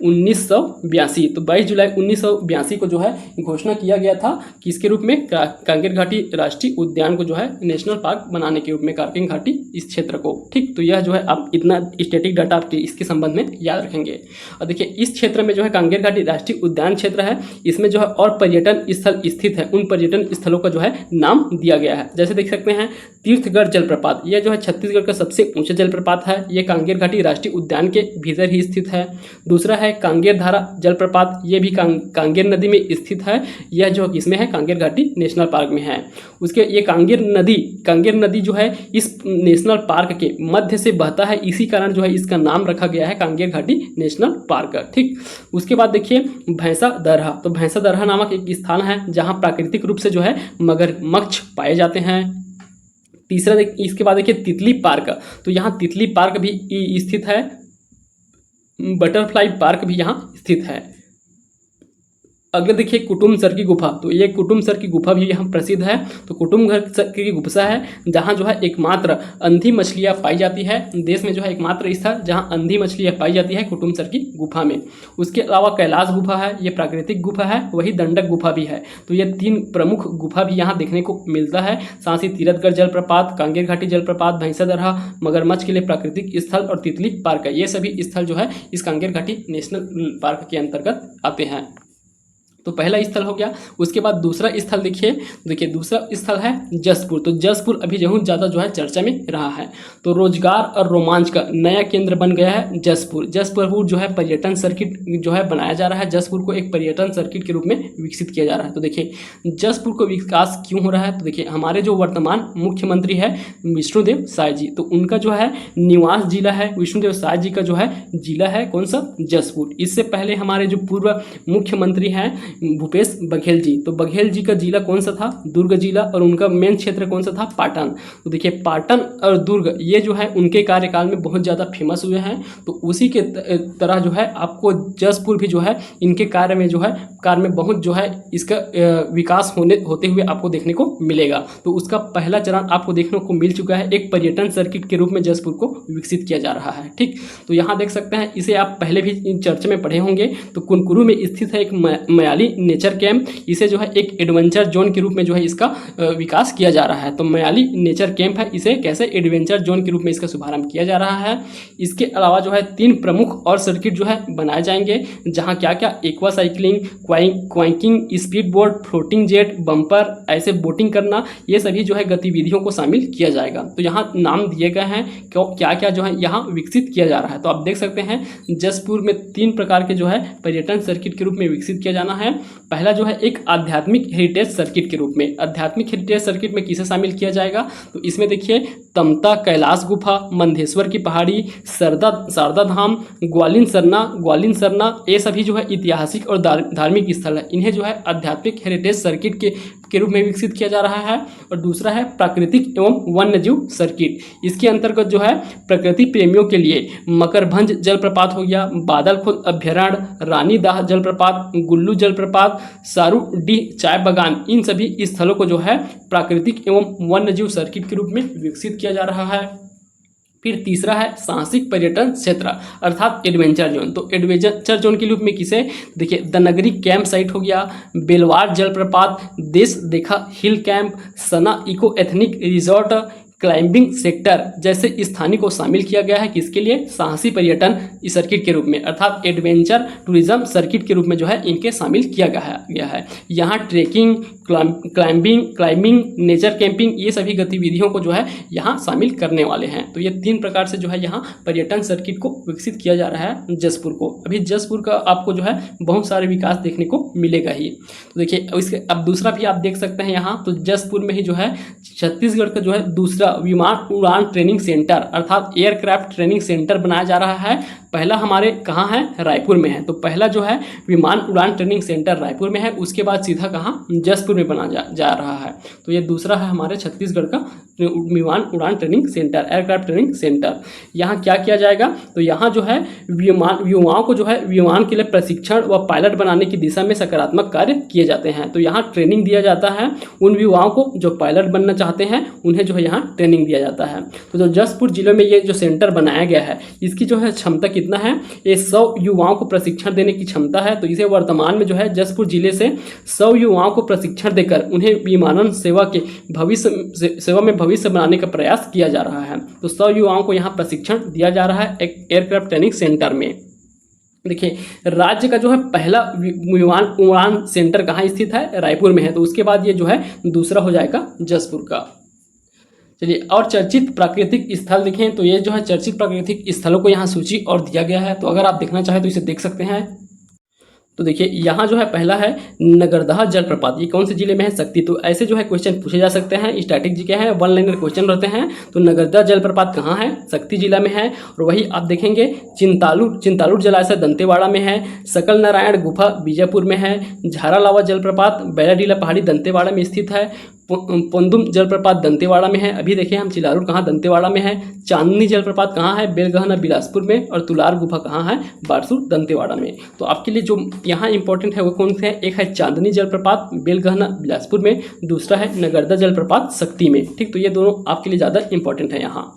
1982। तो 22 जुलाई 1982 को जो है घोषणा किया गया था कि इसके रूप में कांगेर घाटी राष्ट्रीय उद्यान को जो है नेशनल पार्क बनाने के रूप में कांगेर घाटी इस क्षेत्र को। ठीक, तो यह जो है आप इतना स्टैटिक डाटा आपके इसके संबंध में याद रखेंगे। और देखिए इस क्षेत्र में जो है कांगेर घाटी राष्ट्रीय उद्यान क्षेत्र है, इसमें जो है और पर्यटन स्थल स्थित है, उन पर्यटन स्थलों का जो है नाम दिया गया है। जैसे देख सकते हैं तीर्थगढ़ जलप्रपात, यह जो है छत्तीसगढ़ का सबसे ऊंचा जलप्रपात है, यह कांगेर घाटी राष्ट्रीय उद्यान के भीतर ही स्थित है। दूसरा है कांगेर धारा जलप्रपात, ये भी कांगेर नदी में स्थित है, यह जो किसमें है, कांगेर घाटी नेशनल पार्क में है। उसके ये कांगेर नदी जो है इस नेशनल पार्क के मध्य से बहता है, इसी कारण जो है इसका नाम रखा गया है कांगेर घाटी नेशनल पार्क। ठीक, उसके बाद देखिए भैंसा दरहा, तो भैंसा दरहा नामक एक स्थान है जहाँ प्राकृतिक रूप से जो है मगरमच्छ पाए जाते हैं। तीसरा इसके बाद देखिए तितली पार्क, तो यहाँ तितली पार्क भी स्थित है, बटरफ्लाई पार्क भी यहाँ स्थित है। अगले देखिए कुटुमसर की गुफा, तो ये कुटुमसर की गुफा भी यहाँ प्रसिद्ध है। तो कुटुमसर की गुफा है जहाँ जो है एकमात्र अंधी मछलियाँ पाई जाती है, देश में जो है एकमात्र स्थल जहाँ अंधी मछलियाँ पाई जाती है कुटुमसर की गुफा में। उसके अलावा कैलाश गुफा है, ये प्राकृतिक गुफा है, वही दंडक गुफा भी है। तो ये 3 प्रमुख गुफा भी यहाँ देखने को मिलता है। साथ ही तीर्थगढ़ जलप्रपात, कांगेर घाटी जलप्रपात, भैंसा दरहा, मगरमच्छ के लिए प्राकृतिक स्थल और तितली पार्क है, ये सभी स्थल जो है इस कांगेर घाटी नेशनल पार्क के अंतर्गत आते हैं। तो पहला स्थल हो गया। उसके बाद दूसरा स्थल देखिए दूसरा स्थल है जसपुर। तो जसपुर अभी बहुत ज़्यादा जो है चर्चा में रहा है। तो रोजगार और रोमांच का नया केंद्र बन गया है जसपुर जो है पर्यटन सर्किट जो है बनाया जा रहा है। जसपुर को एक पर्यटन सर्किट के रूप में विकसित किया जा रहा है। तो देखिए जसपुर को विकास क्यों हो रहा है, तो देखिए हमारे जो वर्तमान मुख्यमंत्री है विष्णुदेव साय जी, तो उनका जो है निवास जिला है, विष्णुदेव साय जी का जो है जिला है कौन सा, जसपुर। इससे पहले हमारे जो पूर्व मुख्यमंत्री हैं भूपेश बघेल जी, तो बघेल जी का जिला कौन सा था, दुर्ग जिला, और उनका मेन क्षेत्र कौन सा था, पाटन। तो देखिए पाटन और दुर्ग ये जो है उनके कार्यकाल में बहुत ज़्यादा फेमस हुए हैं। तो उसी के तरह जो है आपको जसपुर भी जो है इनके कार्य में बहुत जो है इसका विकास होते हुए आपको देखने को मिलेगा। तो उसका पहला चरण आपको देखने को मिल चुका है, एक पर्यटन सर्किट के रूप में जसपुर को विकसित किया जा रहा है। ठीक, तो यहाँ देख सकते हैं, इसे आप पहले भी चर्चा में पढ़े होंगे। तो कुनकुरु में स्थित है एक मयाली नेचर कैंप, इसे जो है एक एडवेंचर जोन के रूप में जो है इसका विकास किया जा रहा है। तो मयाली नेचर कैंप है, इसे कैसे एडवेंचर जोन के रूप में इसका शुभारंभ किया जा रहा है। इसके अलावा जो है 3 प्रमुख और सर्किट जो है बनाए जाएंगे, जहां क्या क्या aqua cycling, kayaking, speed boat, floating jet, bumper, ऐसे बोटिंग करना, ये सभी जो है गतिविधियों को शामिल किया जाएगा। तो यहाँ नाम दिए गए हैं क्या क्या जो है यहाँ विकसित किया जा रहा है। तो आप देख सकते हैं जसपुर में 3 प्रकार के जो है पर्यटन सर्किट के रूप में विकसित किया जाना है। पहला जो है एक आध्यात्मिक हेरिटेज सर्किट के रूप में। आध्यात्मिक हेरिटेज सर्किट में किसे शामिल किया जाएगा, तो इसमें देखिए तमता कैलाश गुफा, मंधेश्वर की पहाड़ी, शारदा धाम, ग्वालिन सरना, ये सभी जो है ऐतिहासिक और धार्मिक स्थल है। इन्हें जो है आध्यात्मिक हेरिटेज सर्किट के रूप में विकसित किया जा रहा है। और दूसरा है प्राकृतिक एवं वन्यजीव सर्किट। इसके अंतर्गत जो है प्रकृति प्रेमियों के लिए मकरभंज जलप्रपात हो गया, बादलखुद अभ्यारण्य, रानी दाह जलप्रपात, गुल्लू जलप्रपात, सारूडीह चाय बागान, इन सभी स्थलों को जो है प्राकृतिक एवं वन्यजीव सर्किट के रूप में विकसित किया जा रहा है। फिर तीसरा है साहसिक पर्यटन क्षेत्र अर्थात एडवेंचर जोन। तो एडवेंचर जोन के रूप में किसे, देखिए द नगरी कैंप साइट हो गया, बेलवार जलप्रपात, देश देखा hill camp, Sana eco ethnic resort, climbing sector जैसे स्थानीय को शामिल किया गया है। किसके लिए, साहसी पर्यटन सर्किट के रूप में, अर्थात एडवेंचर टूरिज्म सर्किट के रूप में जो है इनके शामिल किया गया है। यहाँ ट्रेकिंग, क्लाइंबिंग, नेचर कैंपिंग, ये सभी गतिविधियों को जो है यहाँ शामिल करने वाले हैं। तो ये 3 प्रकार से जो है यहाँ पर्यटन सर्किट को विकसित किया जा रहा है जसपुर को। अभी जसपुर का आपको जो है बहुत सारे विकास देखने को मिलेगा ही। तो देखिए इसके अब दूसरा भी आप देख सकते हैं यहाँ, तो जसपुर में ही जो है छत्तीसगढ़ का जो है दूसरा विमान उड़ान ट्रेनिंग सेंटर अर्थात एयरक्राफ्ट ट्रेनिंग सेंटर बनाया जा रहा है। पहला हमारे कहाँ है, रायपुर में है। तो पहला जो है विमान उड़ान ट्रेनिंग सेंटर रायपुर में है, उसके बाद सीधा कहाँ, जसपुर में बना जा रहा है। तो ये दूसरा है हमारे छत्तीसगढ़ का विमान उड़ान training centre, aircraft training centre. यहाँ क्या किया जाएगा, तो यहाँ जो है युवाओं को जो है विमान के लिए प्रशिक्षण व पायलट बनाने की दिशा में सकारात्मक कार्य किए जाते हैं। तो यहाँ ट्रेनिंग दिया जाता है उन युवाओं को जो पायलट बनना चाहते हैं, उन्हें जो है यहाँ ट्रेनिंग दिया जाता है। तो जो जसपुर जिले में ये जो सेंटर बनाया गया है, इसकी जो है क्षमता कितना है, ये 100 युवाओं को प्रशिक्षण देने की क्षमता है। तो इसे वर्तमान में जो है जसपुर जिले से 100 युवाओं को प्रशिक्षण देकर उन्हें विमानन सेवा के सेवा में भविष्य बनाने का प्रयास किया जा रहा है। तो 100 युवाओं को यहाँ प्रशिक्षण दिया जा रहा है एक एयरक्राफ्ट ट्रेनिंग सेंटर में। देखिए, राज्य का जो है पहला विमान उड़ान सेंटर कहाँ स्थित है, रायपुर में है। तो उसके बाद ये जो है दूसरा हो जाएगा जसपुर का। चलिए, और चर्चित प्राकृतिक स्थल देखें तो ये जो है चर्चित प्राकृतिक स्थलों को यहाँ सूची और दिया गया है। तो अगर आप देखना चाहें तो इसे देख सकते हैं। तो देखिए, यहाँ जो है पहला है नगरदह जलप्रपात। ये कौन से जिले में है, शक्ति। तो ऐसे जो है क्वेश्चन पूछे जा सकते हैं, स्टैटिक जी के हैं, वन लाइनर क्वेश्चन रहते हैं। तो नगरदह जलप्रपात कहाँ है, शक्ति जिला में है। और वही आप देखेंगे चिंतालूर जलाशय दंतेवाड़ा में है। सकल नारायण गुफा बीजापुर में है। झारालावा जलप्रपात बैलाडीला पहाड़ी दंतेवाड़ा में स्थित है। पोंदुम जलप्रपात दंतेवाड़ा में है। अभी देखिए हम चिलारूर कहाँ, दंतेवाड़ा में है। चांदनी जलप्रपात कहाँ है, बेलगहना बिलासपुर में। और तुलार गुफा कहाँ है, बारसूर दंतेवाड़ा में। तो आपके लिए जो यहाँ इंपॉर्टेंट है वो कौन से हैं, एक है चांदनी जलप्रपात बेलगहना बिलासपुर में, दूसरा है नगरदा जलप्रपात शक्ति में। ठीक, तो ये दोनों आपके लिए ज़्यादा इंपॉर्टेंट है यहाँ।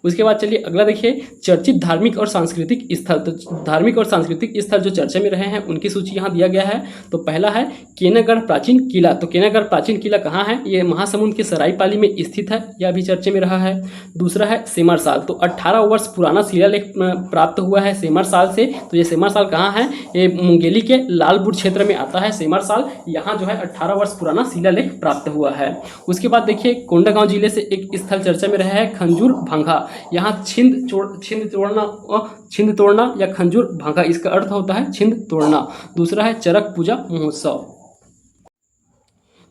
उसके बाद चलिए अगला देखिए, चर्चित धार्मिक और सांस्कृतिक स्थल। तो धार्मिक और सांस्कृतिक स्थल जो चर्चा में रहे हैं उनकी सूची यहाँ दिया गया है। तो पहला है केनागढ़ प्राचीन किला। तो केनागढ़ प्राचीन किला कहाँ है, ये महासमुंद के सरायपाली में स्थित है, यह भी चर्चे में रहा है। दूसरा है सेमरसाल। तो 18 वर्ष पुराना शिलालेख प्राप्त हुआ है सेमरसाल से। तो ये सेमरसाल कहाँ है, ये मुंगेली के लालपुर क्षेत्र में आता है सेमरसाल। यहाँ जो है 18 वर्ष पुराना शिलालेख प्राप्त हुआ है। उसके बाद देखिए कोंडागांव जिले से एक स्थल चर्चा में रहा है खंजूर भांगा। यहाँ छिंद तोड़ना या खंजूर भांगा, इसका अर्थ होता है छिंद तोड़ना। दूसरा है चरक पूजा महोत्सव।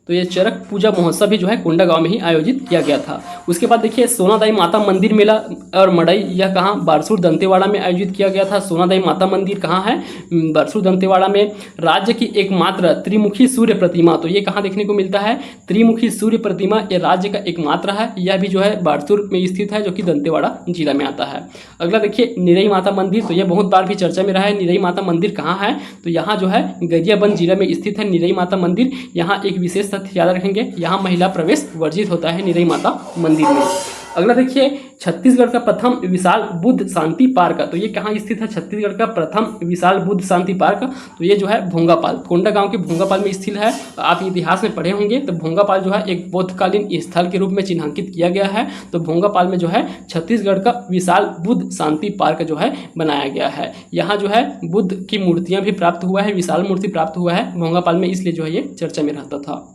तो ये चरक पूजा महोत्सव भी जो है कोंडागांव में ही आयोजित किया गया था। उसके बाद देखिए सोनादाई माता मंदिर मेला और मड़ई, यह कहाँ, बारसूर दंतेवाड़ा में आयोजित किया गया था। सोनादाई माता मंदिर कहाँ है, बारसूर दंतेवाड़ा में। राज्य की एकमात्र त्रिमुखी सूर्य प्रतिमा। तो ये कहाँ देखने को मिलता है, त्रिमुखी सूर्य प्रतिमा, ये राज्य का एकमात्र है। यह भी जो है बारसूर में स्थित है, जो कि दंतेवाड़ा जिला में आता है। अगला देखिए निरई माता मंदिर। तो ये बहुत बार भी चर्चा में रहा है। निरई माता मंदिर कहाँ है, तो यहाँ जो है गरियाबंद जिला में स्थित है निरई माता मंदिर। यहाँ एक विशेष याद रखेंगे, यहाँ महिला प्रवेश वर्जित होता है निरई माता मंदिर में। अगला देखिए छत्तीसगढ़ का प्रथम विशाल बुद्ध शांति पार्क। तो ये कहाँ स्थित है, छत्तीसगढ़ का प्रथम विशाल बुद्ध शांति पार्क। तो ये जो है भोंगापाल, कोंडागांव के भोंगापाल में स्थित है। आप इतिहास में पढ़े होंगे। तो भोंगापाल जो है एक बौद्धकालीन स्थल के रूप में चिन्हांकित किया गया है। तो भोंगापाल में जो है छत्तीसगढ़ का विशाल बुद्ध शांति पार्क जो है बनाया गया है। यहाँ जो है बुद्ध की मूर्तियाँ भी प्राप्त हुआ है, विशाल मूर्ति प्राप्त हुआ है भोंगापाल में, इसलिए जो है ये चर्चा में रहता था।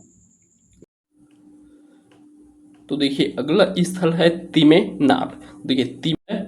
तो देखिए अगला स्थल है तिमेनार। देखिए तिमे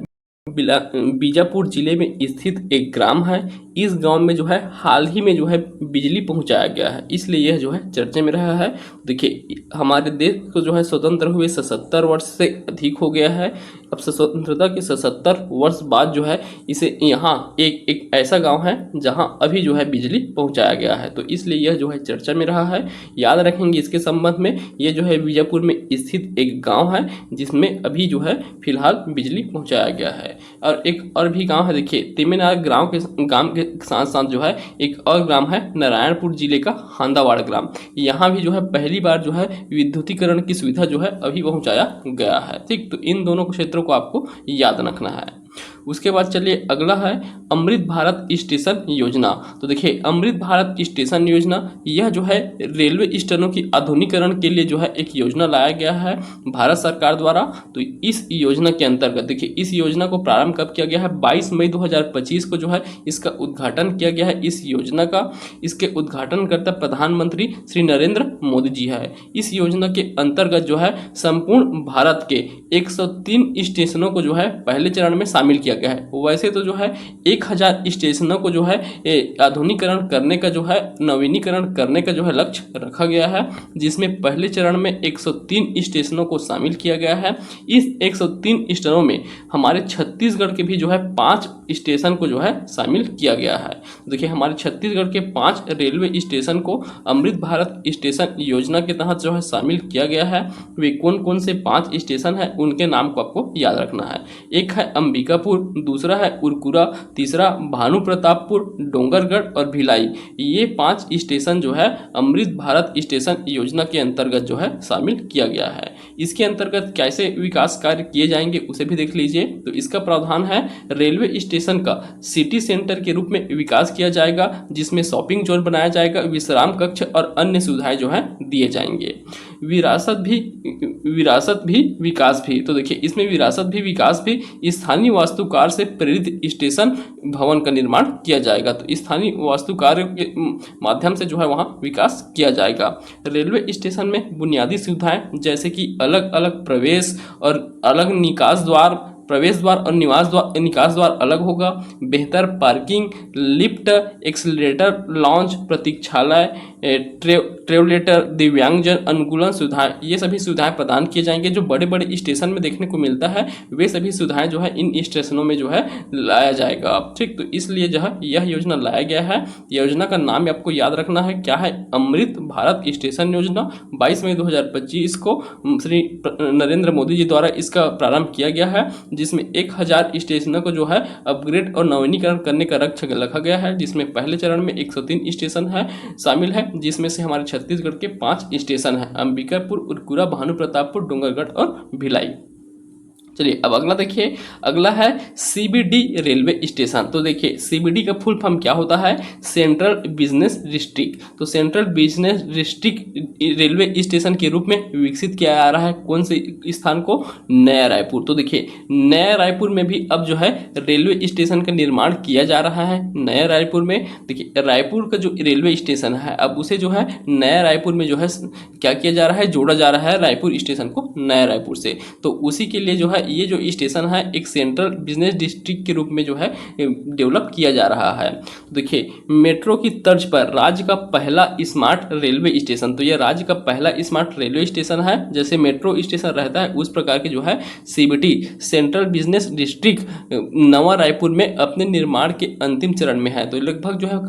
बीजापुर जिले में स्थित एक ग्राम है। इस गांव में जो है हाल ही में जो है बिजली पहुंचाया गया है, इसलिए यह जो है चर्चे में रहा है। देखिए हमारे देश को जो है स्वतंत्र हुए 77 वर्ष से अधिक हो गया है। अब स्वतंत्रता के 77 वर्ष बाद जो है इसे यहाँ एक ऐसा गांव है जहां अभी जो है बिजली पहुंचाया गया है, तो इसलिए यह जो है चर्चा में रहा है। याद रखेंगे इसके संबंध में, ये जो है बीजापुर में स्थित एक गाँव है जिसमें अभी जो है फिलहाल बिजली पहुँचाया गया है। और एक और भी गांव है, देखिए तिमेनार गांव के साथ साथ जो है एक और ग्राम है नारायणपुर जिले का हांदावाड़ ग्राम। यहाँ भी जो है पहली बार जो है विद्युतीकरण की सुविधा जो है अभी पहुंचाया गया है। ठीक, तो इन दोनों क्षेत्रों को आपको याद रखना है। उसके बाद चलिए अगला है अमृत भारत स्टेशन योजना। तो देखिए अमृत भारत स्टेशन योजना, यह जो है रेलवे स्टेशनों की आधुनिकीकरण के लिए जो है एक योजना लाया गया है भारत सरकार द्वारा। तो इस योजना के अंतर्गत देखिए इस योजना को प्रारंभ कब किया गया है, 22 मई 2025 को जो है इसका उद्घाटन किया गया है। इस योजना का इसके उद्घाटनकर्ता प्रधानमंत्री श्री नरेंद्र मोदी जी है। इस योजना के अंतर्गत जो है संपूर्ण भारत के 103 स्टेशनों को जो है पहले चरण में शामिल शामिल किया गया है। वैसे तो जो है 1000 स्टेशनों को जो है आधुनिकीकरण करने का जो है नवीनीकरण करने का जो है लक्ष्य रखा गया है, जिसमें पहले चरण में 103 स्टेशनों को शामिल किया गया है। इस 103 स्टेशनों में हमारे छत्तीसगढ़ के भी जो है 5 स्टेशन को जो है शामिल किया गया है। देखिए हमारे छत्तीसगढ़ के 5 रेलवे स्टेशन को अमृत भारत स्टेशन योजना के तहत जो है शामिल किया गया है। वे कौन कौन से 5 स्टेशन है उनके नाम को आपको याद रखना है। एक है अंबिकापुर, दूसरा है उरकुरा, तीसरा भानु प्रतापपुर, डोंगरगढ़ और भिलाई। ये 5 स्टेशन जो है अमृत भारत स्टेशन योजना के अंतर्गत जो है शामिल किया गया है। इसके अंतर्गत कैसे विकास कार्य किए जाएंगे उसे भी देख लीजिए। तो इसका प्रावधान है रेलवे स्टेशन का सिटी सेंटर के रूप में विकास किया जाएगा, जिसमें शॉपिंग जोन बनाया जाएगा, विश्राम कक्ष और अन्य सुविधाएं जो है दिए जाएंगे। विरासत भी विकास भी, तो देखिए इसमें विरासत भी विकास भी स्थानीय वास्तुकार से प्रेरित स्टेशन भवन का निर्माण किया जाएगा। तो स्थानीय वास्तुकार के माध्यम से जो है वहाँ विकास किया जाएगा। रेलवे स्टेशन में बुनियादी सुविधाएं जैसे कि अलग अलग प्रवेश और अलग प्रवेश द्वार और निकास द्वार अलग होगा, बेहतर पार्किंग, लिफ्ट, एक्सीलरेटर, लॉन्च, प्रतीक्षालय, ट्रेवलेटर, दिव्यांगजन अनुकूलन सुविधाएं, ये सभी सुविधाएं प्रदान किए जाएंगे। जो बड़े बड़े स्टेशन में देखने को मिलता है वे सभी सुविधाएं जो है इन स्टेशनों में जो है लाया जाएगा। ठीक, तो इसलिए जो है यह योजना लाया गया है। योजना का नाम आपको याद रखना है, क्या है? अमृत भारत स्टेशन योजना। 22 मई 2025 को श्री नरेंद्र मोदी जी द्वारा इसका प्रारंभ किया गया है, जिसमें 1000 स्टेशनों को जो है अपग्रेड और नवीनीकरण करने का लक्ष्य रखा गया है, जिसमें पहले चरण में 103 स्टेशन है शामिल है, जिसमें से हमारे छत्तीसगढ़ के 5 स्टेशन हैं, अंबिकापुर, उरकुरा, भानु प्रतापपुर, डोंगरगढ़ और भिलाई। चलिए अब अगला देखिए, अगला है सीबीडी रेलवे स्टेशन। तो देखिए सीबीडी का फुल फॉर्म क्या होता है? Central business district. तो central business district railway station के रूप में विकसित किया जा रहा है। कौन से स्थान को? नया रायपुर। तो देखिए नया रायपुर में भी अब जो है रेलवे स्टेशन का निर्माण किया जा रहा है। नया रायपुर में देखिए रायपुर का जो रेलवे स्टेशन है अब उसे जो है नया रायपुर में जो है क्या किया जा रहा है? जोड़ा जा रहा है रायपुर स्टेशन को नया रायपुर से। तो उसी के लिए जो है ये जो स्टेशन है एक सेंट्रल बिजनेस डिस्ट्रिक्ट के रूप में जो है डेवलप किया जा रहा है। देखिए मेट्रो की तर्ज पर राज्य का पहला स्मार्ट रेलवे स्टेशन। तो ये राज्य का पहला स्मार्ट रेलवे स्टेशन है। जैसे मेट्रो स्टेशन रहता है उस प्रकार के जो है सीबीडी सेंट्रल बिजनेस डिस्ट्रिक्ट नवा रायपुर में अपने निर्माण के अंतिम चरण में है। तो लगभग जो है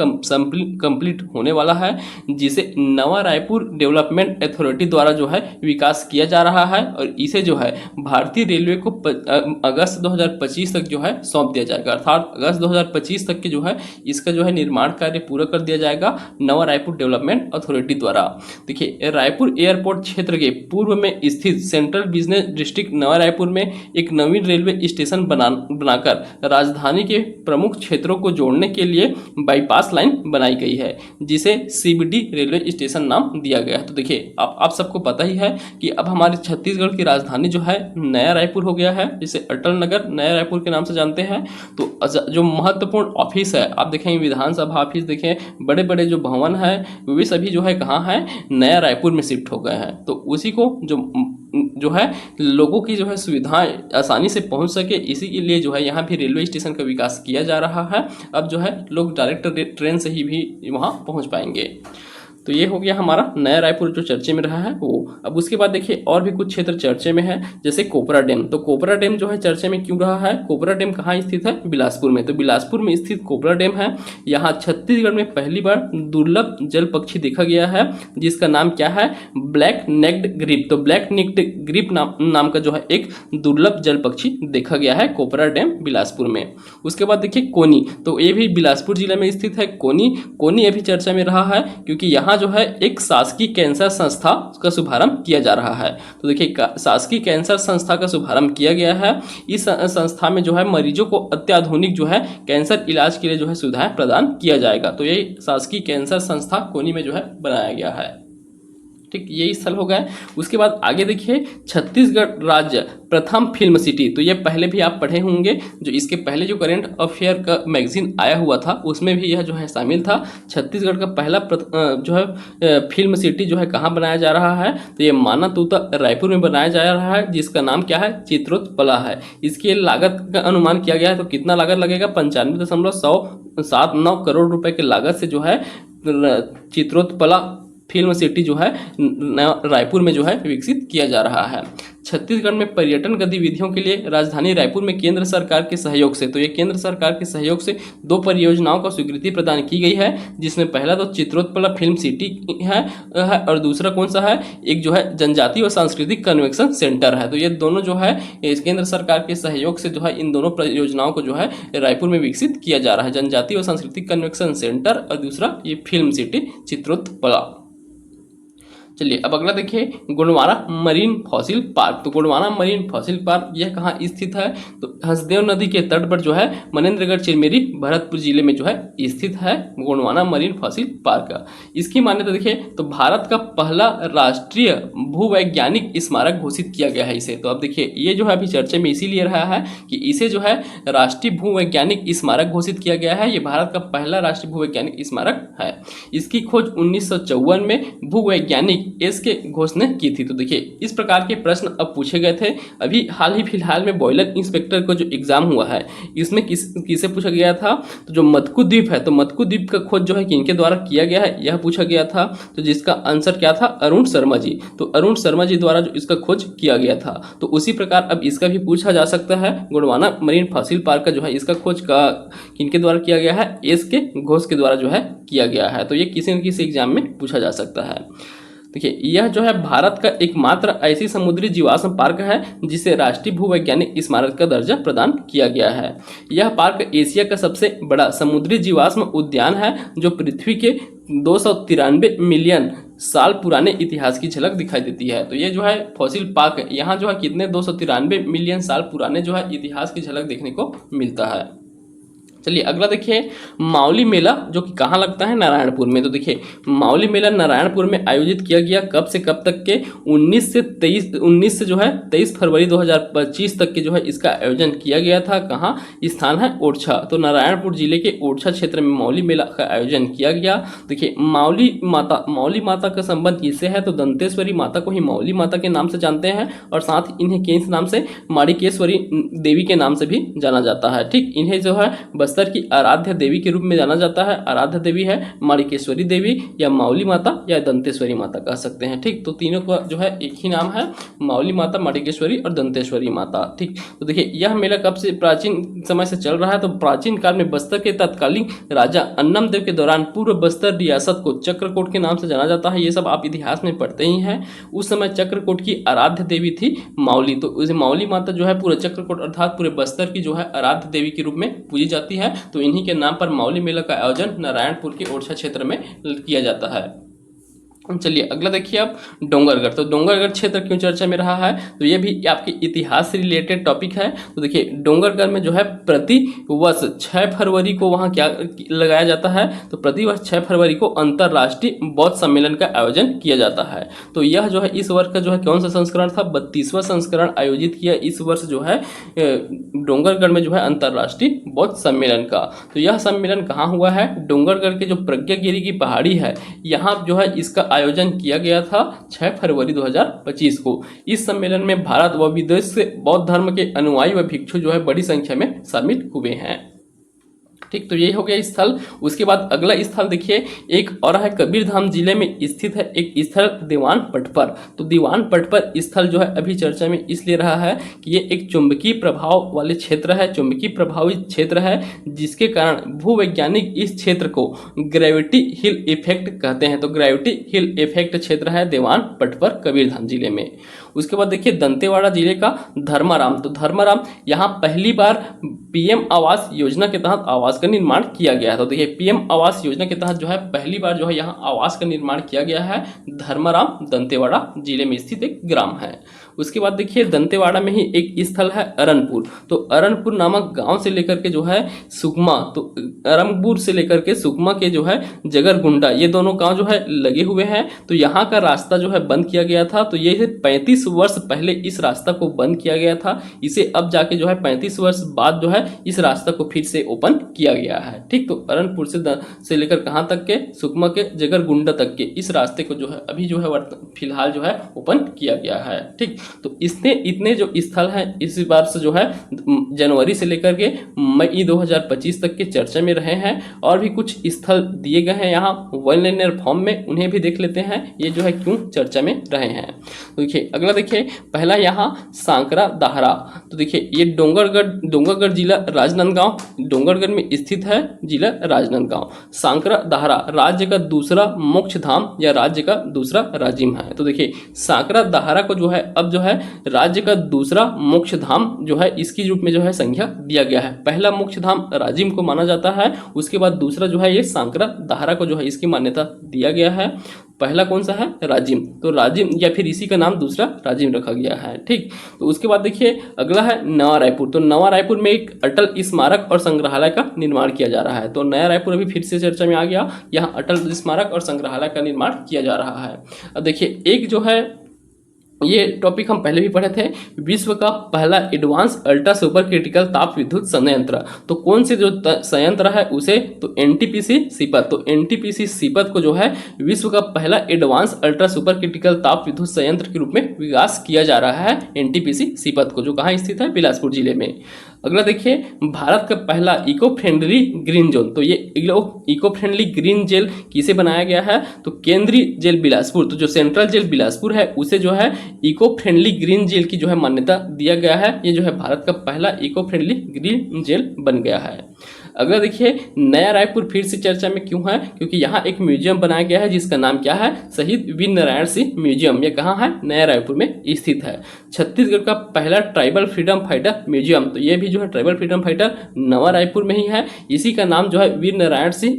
कंप्लीट होने वाला है, जिसे नवा रायपुर डेवलपमेंट अथॉरिटी द्वारा जो है विकास किया जा रहा है और इसे जो है भारतीय रेलवे को अगस्त 2025 तक जो है सौंप दिया जाएगा। अर्थात अगस्त 2025 तक के जो है इसका जो है निर्माण कार्य पूरा कर दिया जाएगा नवा रायपुर डेवलपमेंट अथॉरिटी द्वारा। देखिए रायपुर एयरपोर्ट क्षेत्र के पूर्व में स्थित सेंट्रल बिजनेस डिस्ट्रिक्ट नवा रायपुर में एक नवीन रेलवे स्टेशन बनाकर राजधानी के प्रमुख क्षेत्रों को जोड़ने के लिए बाईपास लाइन बनाई गई है, जिसे सीबीडी रेलवे स्टेशन नाम दिया गया है। तो देखिए आप सबको पता ही है कि अब हमारे छत्तीसगढ़ की राजधानी जो है नया रायपुर हो गया है, जिसे अटल नगर नया रायपुर के नाम से जानते हैं। तो जो महत्वपूर्ण ऑफिस है आप देखेंगे, विधानसभा ऑफिस देखें, बड़े बड़े जो भवन है वे सभी जो है कहाँ है? नया रायपुर में शिफ्ट हो गए हैं। तो उसी को जो है लोगों की जो है सुविधाएं आसानी से पहुंच सके, इसी के लिए जो है यहाँ भी रेलवे स्टेशन का विकास किया जा रहा है। अब जो है लोग डायरेक्ट ट्रेन से ही भी वहाँ पहुँच पाएंगे। तो ये हो गया हमारा नया रायपुर जो चर्चे में रहा है वो। अब उसके बाद देखिए और भी कुछ क्षेत्र चर्चे में है, जैसे कोपरा डैम। तो कोपरा डैम जो है चर्चे में क्यों रहा है? कोपरा डैम कहाँ स्थित है? बिलासपुर में। तो बिलासपुर में स्थित कोपरा डैम है। यहाँ छत्तीसगढ़ में पहली बार दुर्लभ जल पक्षी देखा गया है, जिसका नाम क्या है? Black necked grebe. तो ब्लैक नेक्ड ग्रिप नाम का जो है एक दुर्लभ जल पक्षी देखा गया है कोपरा डैम बिलासपुर में। उसके बाद देखिए कोनी। तो ये भी बिलासपुर जिले में स्थित है कोनी अभी चर्चा में रहा है, क्योंकि यहाँ जो है एक शासकीय कैंसर संस्था का शुभारंभ किया जा रहा है। तो देखिए शासकीय कैंसर संस्था का शुभारंभ किया गया है। इस संस्था में जो है मरीजों को अत्याधुनिक जो है कैंसर इलाज के लिए जो है सुविधाएं प्रदान किया जाएगा। तो ये शासकीय कैंसर संस्था कोनी में जो है बनाया गया है। ठीक, यही स्थल हो गया। उसके बाद आगे देखिए, छत्तीसगढ़ राज्य प्रथम फिल्म सिटी। तो ये पहले भी आप पढ़े होंगे, जो इसके पहले जो करंट अफेयर का मैगजीन आया हुआ था उसमें भी यह जो है शामिल था। छत्तीसगढ़ का पहला जो है फिल्म सिटी जो है कहाँ बनाया जा रहा है, तो ये माना तोता रायपुर में बनाया जा रहा है, जिसका नाम क्या है, चित्रोत्पला है। इसकी लागत का अनुमान किया गया है, तो कितना लागत लगेगा, 95.179 करोड़ रुपए की लागत से जो है चित्रोत्पला फिल्म सिटी जो है रायपुर में जो है विकसित किया जा रहा है। छत्तीसगढ़ में पर्यटन गतिविधियों के लिए राजधानी रायपुर में केंद्र सरकार के सहयोग से, तो ये केंद्र सरकार के सहयोग से 2 परियोजनाओं को स्वीकृति प्रदान की गई है, जिसमें पहला तो चित्रोत्पला फिल्म सिटी है और दूसरा कौन सा है, एक जो है जनजातीय और सांस्कृतिक कन्वेंशन सेंटर है। तो ये दोनों जो है केंद्र सरकार के सहयोग से जो है इन दोनों परियोजनाओं को जो है रायपुर में विकसित किया जा रहा है, जनजातीय और सांस्कृतिक कन्वेंशन सेंटर और दूसरा ये फिल्म सिटी चित्रोत्पला। चलिए अब अगला देखिए, गोंडवाना मरीन फॉसिल पार्क। तो गोंडवाना मरीन फॉसिल पार्क यह कहाँ स्थित है, तो हसदेव नदी के तट पर जो है मनेन्द्रगढ़ चिरमिरी भरतपुर जिले में जो है स्थित है गोंडवाना मरीन फॉसिल पार्क। इसकी मान्यता देखिए तो भारत का पहला राष्ट्रीय भूवैज्ञानिक स्मारक घोषित किया गया है इसे। तो अब देखिए ये जो है अभी चर्चे में इसीलिए रहा है कि इसे जो है राष्ट्रीय भूवैज्ञानिक स्मारक घोषित किया गया है। ये भारत का पहला राष्ट्रीय भूवैज्ञानिक स्मारक है। इसकी खोज 1954 में भूवैज्ञानिक एस के घोष ने की थी। तो देखिए इस प्रकार के प्रश्न अब पूछे गए थे। अभी हाल ही फिलहाल में बॉयलर इंस्पेक्टर का जो एग्जाम हुआ है इसमें किसे पूछा गया था, तो जो मत्कु द्वीप है, तो मत्कु द्वीप का खोज जो है किनके द्वारा किया गया है यह पूछा गया था। तो जिसका आंसर क्या था, अरुण शर्मा जी। तो अरुण शर्मा जी द्वारा जो इसका खोज किया गया था। तो उसी प्रकार अब इसका भी पूछा जा सकता है, गोंडवाना मरीन फॉसिल पार्क का जो है इसका खोज किनके द्वारा किया गया है, एस के घोष के द्वारा जो है किया गया है। तो ये किसी न किसी एग्जाम में पूछा जा सकता है। देखिए यह जो है भारत का एकमात्र ऐसी समुद्री जीवाश्म पार्क है जिसे राष्ट्रीय भूवैज्ञानिक स्मारक का दर्जा प्रदान किया गया है। यह पार्क एशिया का सबसे बड़ा समुद्री जीवाश्म उद्यान है जो पृथ्वी के 293 मिलियन साल पुराने इतिहास की झलक दिखाई देती है। तो ये जो है फॉसिल पार्क यहाँ जो है कितने 293 मिलियन साल पुराने जो है इतिहास की झलक देखने को मिलता है। चलिए अगला देखिए, मावली मेला जो कि कहाँ लगता है, नारायणपुर में। तो देखिए मावली मेला नारायणपुर में आयोजित किया गया, कब से कब तक के 19 से जो है 23 फरवरी 2025 तक के जो है इसका आयोजन किया गया था। कहाँ, स्थान है ओरछा। तो नारायणपुर जिले के ओरछा क्षेत्र में मावली मेला का आयोजन किया गया। देखिए मावली माता का संबंध किससे है, तो दंतेश्वरी माता को ही मावली माता के नाम से जानते हैं और साथ ही इन्हें किस नाम से, माणिकेश्वरी देवी के नाम से भी जाना जाता है। ठीक, इन्हें जो है बस्तर की आराध्य देवी के रूप में जाना जाता है। आराध्य देवी है माणिकेश्वरी देवी या मावली माता या दंतेश्वरी माता कह सकते हैं। ठीक, तो तीनों का जो है एक ही नाम है, मावली माता, माणिकेश्वरी और दंतेश्वरी माता। ठीक, तो देखिए यह मेला कब से प्राचीन समय से चल रहा है, तो प्राचीन काल में बस्तर के तत्कालीन राजा अन्नम देव के दौरान पूर्व बस्तर रियासत को चक्रकोट के नाम से जाना जाता है। ये सब आप इतिहास में पढ़ते ही हैं। उस समय चक्रकोट की आराध्य देवी थी मावली। तो उसे मावली माता जो है पूरे चक्रकोट अर्थात पूरे बस्तर की जो है आराध्य देवी के रूप में पूजी जाती है। तो इन्हीं के नाम पर मावली मेला का आयोजन नारायणपुर के ओरछा क्षेत्र में किया जाता है। चलिए अगला देखिए आप, डोंगरगढ़। तो डोंगरगढ़ क्षेत्र क्यों चर्चा में रहा है, तो ये भी आपके इतिहास से रिलेटेड टॉपिक है। तो देखिए डोंगरगढ़ में जो है प्रति वर्ष 6 फरवरी को वहाँ क्या लगाया जाता है, तो प्रति वर्ष 6 फरवरी को अंतर्राष्ट्रीय बौद्ध सम्मेलन का आयोजन किया जाता है। तो यह जो है इस वर्ष का जो है कौन सा संस्करण था, 32वां संस्करण आयोजित किया इस वर्ष जो है डोंगरगढ़ में जो है अंतर्राष्ट्रीय बौद्ध सम्मेलन का। तो यह सम्मेलन कहाँ हुआ है, डोंगरगढ़ के जो प्रज्ञागिरी की पहाड़ी है यहाँ जो है इसका आयोजन किया गया था 6 फरवरी 2025 को। इस सम्मेलन में भारत व विदेश से बौद्ध धर्म के अनुयायी व भिक्षु जो है बड़ी संख्या में शामिल हुए हैं। ठीक, तो ये हो गया स्थल। उसके बाद अगला स्थल देखिए एक और है, कबीरधाम जिले में स्थित है एक स्थल दीवान पटपर। तो दीवान पटपर स्थल जो है अभी चर्चा में इसलिए रहा है कि ये एक चुंबकीय प्रभाव वाले क्षेत्र है, चुंबकीय प्रभावित क्षेत्र है, जिसके कारण भूवैज्ञानिक इस क्षेत्र को ग्रेविटी हिल इफेक्ट कहते हैं। तो ग्रेविटी हिल इफेक्ट क्षेत्र है दीवान पटपर कबीरधाम जिले में। उसके बाद देखिए दंतेवाड़ा जिले का धर्माराम। तो धर्माराम यहाँ पहली बार पीएम आवास योजना के तहत आवास का निर्माण किया गया है। तो देखिए पीएम आवास योजना के तहत जो है पहली बार जो है यहाँ आवास का निर्माण किया गया है। धर्माराम दंतेवाड़ा जिले में स्थित एक ग्राम है। उसके बाद देखिए दंतेवाड़ा में ही एक स्थल है अरनपुर। तो अरनपुर नामक गांव से लेकर के जो है सुकमा, तो अरनपुर से लेकर के सुकमा के जो है जगरगुंडा, ये दोनों गांव जो है लगे हुए हैं। तो यहाँ का रास्ता जो है बंद किया गया था। तो ये 35 वर्ष पहले इस रास्ता को बंद किया गया था। इसे अब जाके जो है 35 वर्ष बाद जो है इस रास्ता को फिर से ओपन किया गया है। ठीक, तो अरनपुर से लेकर कहाँ तक के, सुकमा के जगरगुंडा तक के इस रास्ते को जो है अभी जो है फिलहाल जो है ओपन किया गया है। ठीक, तो इसने इतने जो स्थल हैं इस बार से जो है जनवरी से लेकर के मई 2025 तक के चर्चा में रहे हैं। और भी कुछ स्थल दिए गए हैं यहाँ वन लाइनर फॉर्म में, उन्हें भी देख लेते हैं ये जो है क्यों चर्चा में रहे हैं। तो देखिए अगला देखिए पहला यहाँ सांकरा दाहरा। तो देखिए ये डोंगरगढ़ जिला राजनांदगांव, डोंगरगढ़ में स्थित है जिला राजनांदगांव। सांकरा दाहरा राज्य का दूसरा मोक्ष धाम या राज्य का दूसरा राजिम है। तो देखिए सांकरा दाहरा को जो है अब जो है राज्य का दूसरा मोक्ष धाम जो है इसकी रूप में जो है संज्ञा दिया गया है। पहला मोक्ष धाम राजिम को माना जाता है, उसके बाद दूसरा जो है ये सांकरा दाहरा को जो है इसकी मान्यता दिया गया है। पहला कौन सा है, राजिम, तो राजिम या फिर इसी का नाम दूसरा राजिम रखा गया है। ठीक, तो उसके बाद देखिए अगला है नवा रायपुर। तो नवा रायपुर में एक अटल स्मारक और संग्रहालय का निर्माण किया जा रहा है। तो नया रायपुर अभी फिर से चर्चा में आ गया, यहाँ अटल स्मारक और संग्रहालय का निर्माण किया जा रहा है। अब देखिए एक जो है ये टॉपिक हम पहले भी पढ़े थे, विश्व का पहला एडवांस अल्ट्रा सुपर क्रिटिकल ताप विद्युत संयंत्र। तो कौन से जो संयंत्र है उसे, तो एनटीपीसी सीपत। तो एनटीपीसी सीपत को जो है विश्व का पहला एडवांस अल्ट्रा सुपर क्रिटिकल ताप विद्युत संयंत्र के रूप में विकास किया जा रहा है एनटीपीसी सीपत को, जो कहाँ स्थित है, बिलासपुर जिले में। अगला देखिए भारत का पहला इको फ्रेंडली ग्रीन जोन। तो ये इको फ्रेंडली ग्रीन जेल किसे बनाया गया है, तो केंद्रीय जेल बिलासपुर, तो जो सेंट्रल जेल बिलासपुर है उसे जो है इको फ्रेंडली ग्रीन जेल की जो है मान्यता दिया गया है। ये जो है भारत का पहला इको फ्रेंडली ग्रीन जेल बन गया है। अगला देखिए नया रायपुर फिर से चर्चा में क्यों है, क्योंकि यहाँ एक म्यूजियम बनाया गया है जिसका नाम क्या है, शहीद वीर नारायण सिंह म्यूजियम। ये कहाँ है, नया रायपुर में स्थित है। छत्तीसगढ़ का पहला ट्राइबल फ्रीडम फाइटर म्यूजियम, तो ये भी जो है ट्राइबल फ्रीडम फाइटर नवा रायपुर में ही है, इसी का नाम जो है वीर नारायण सिंह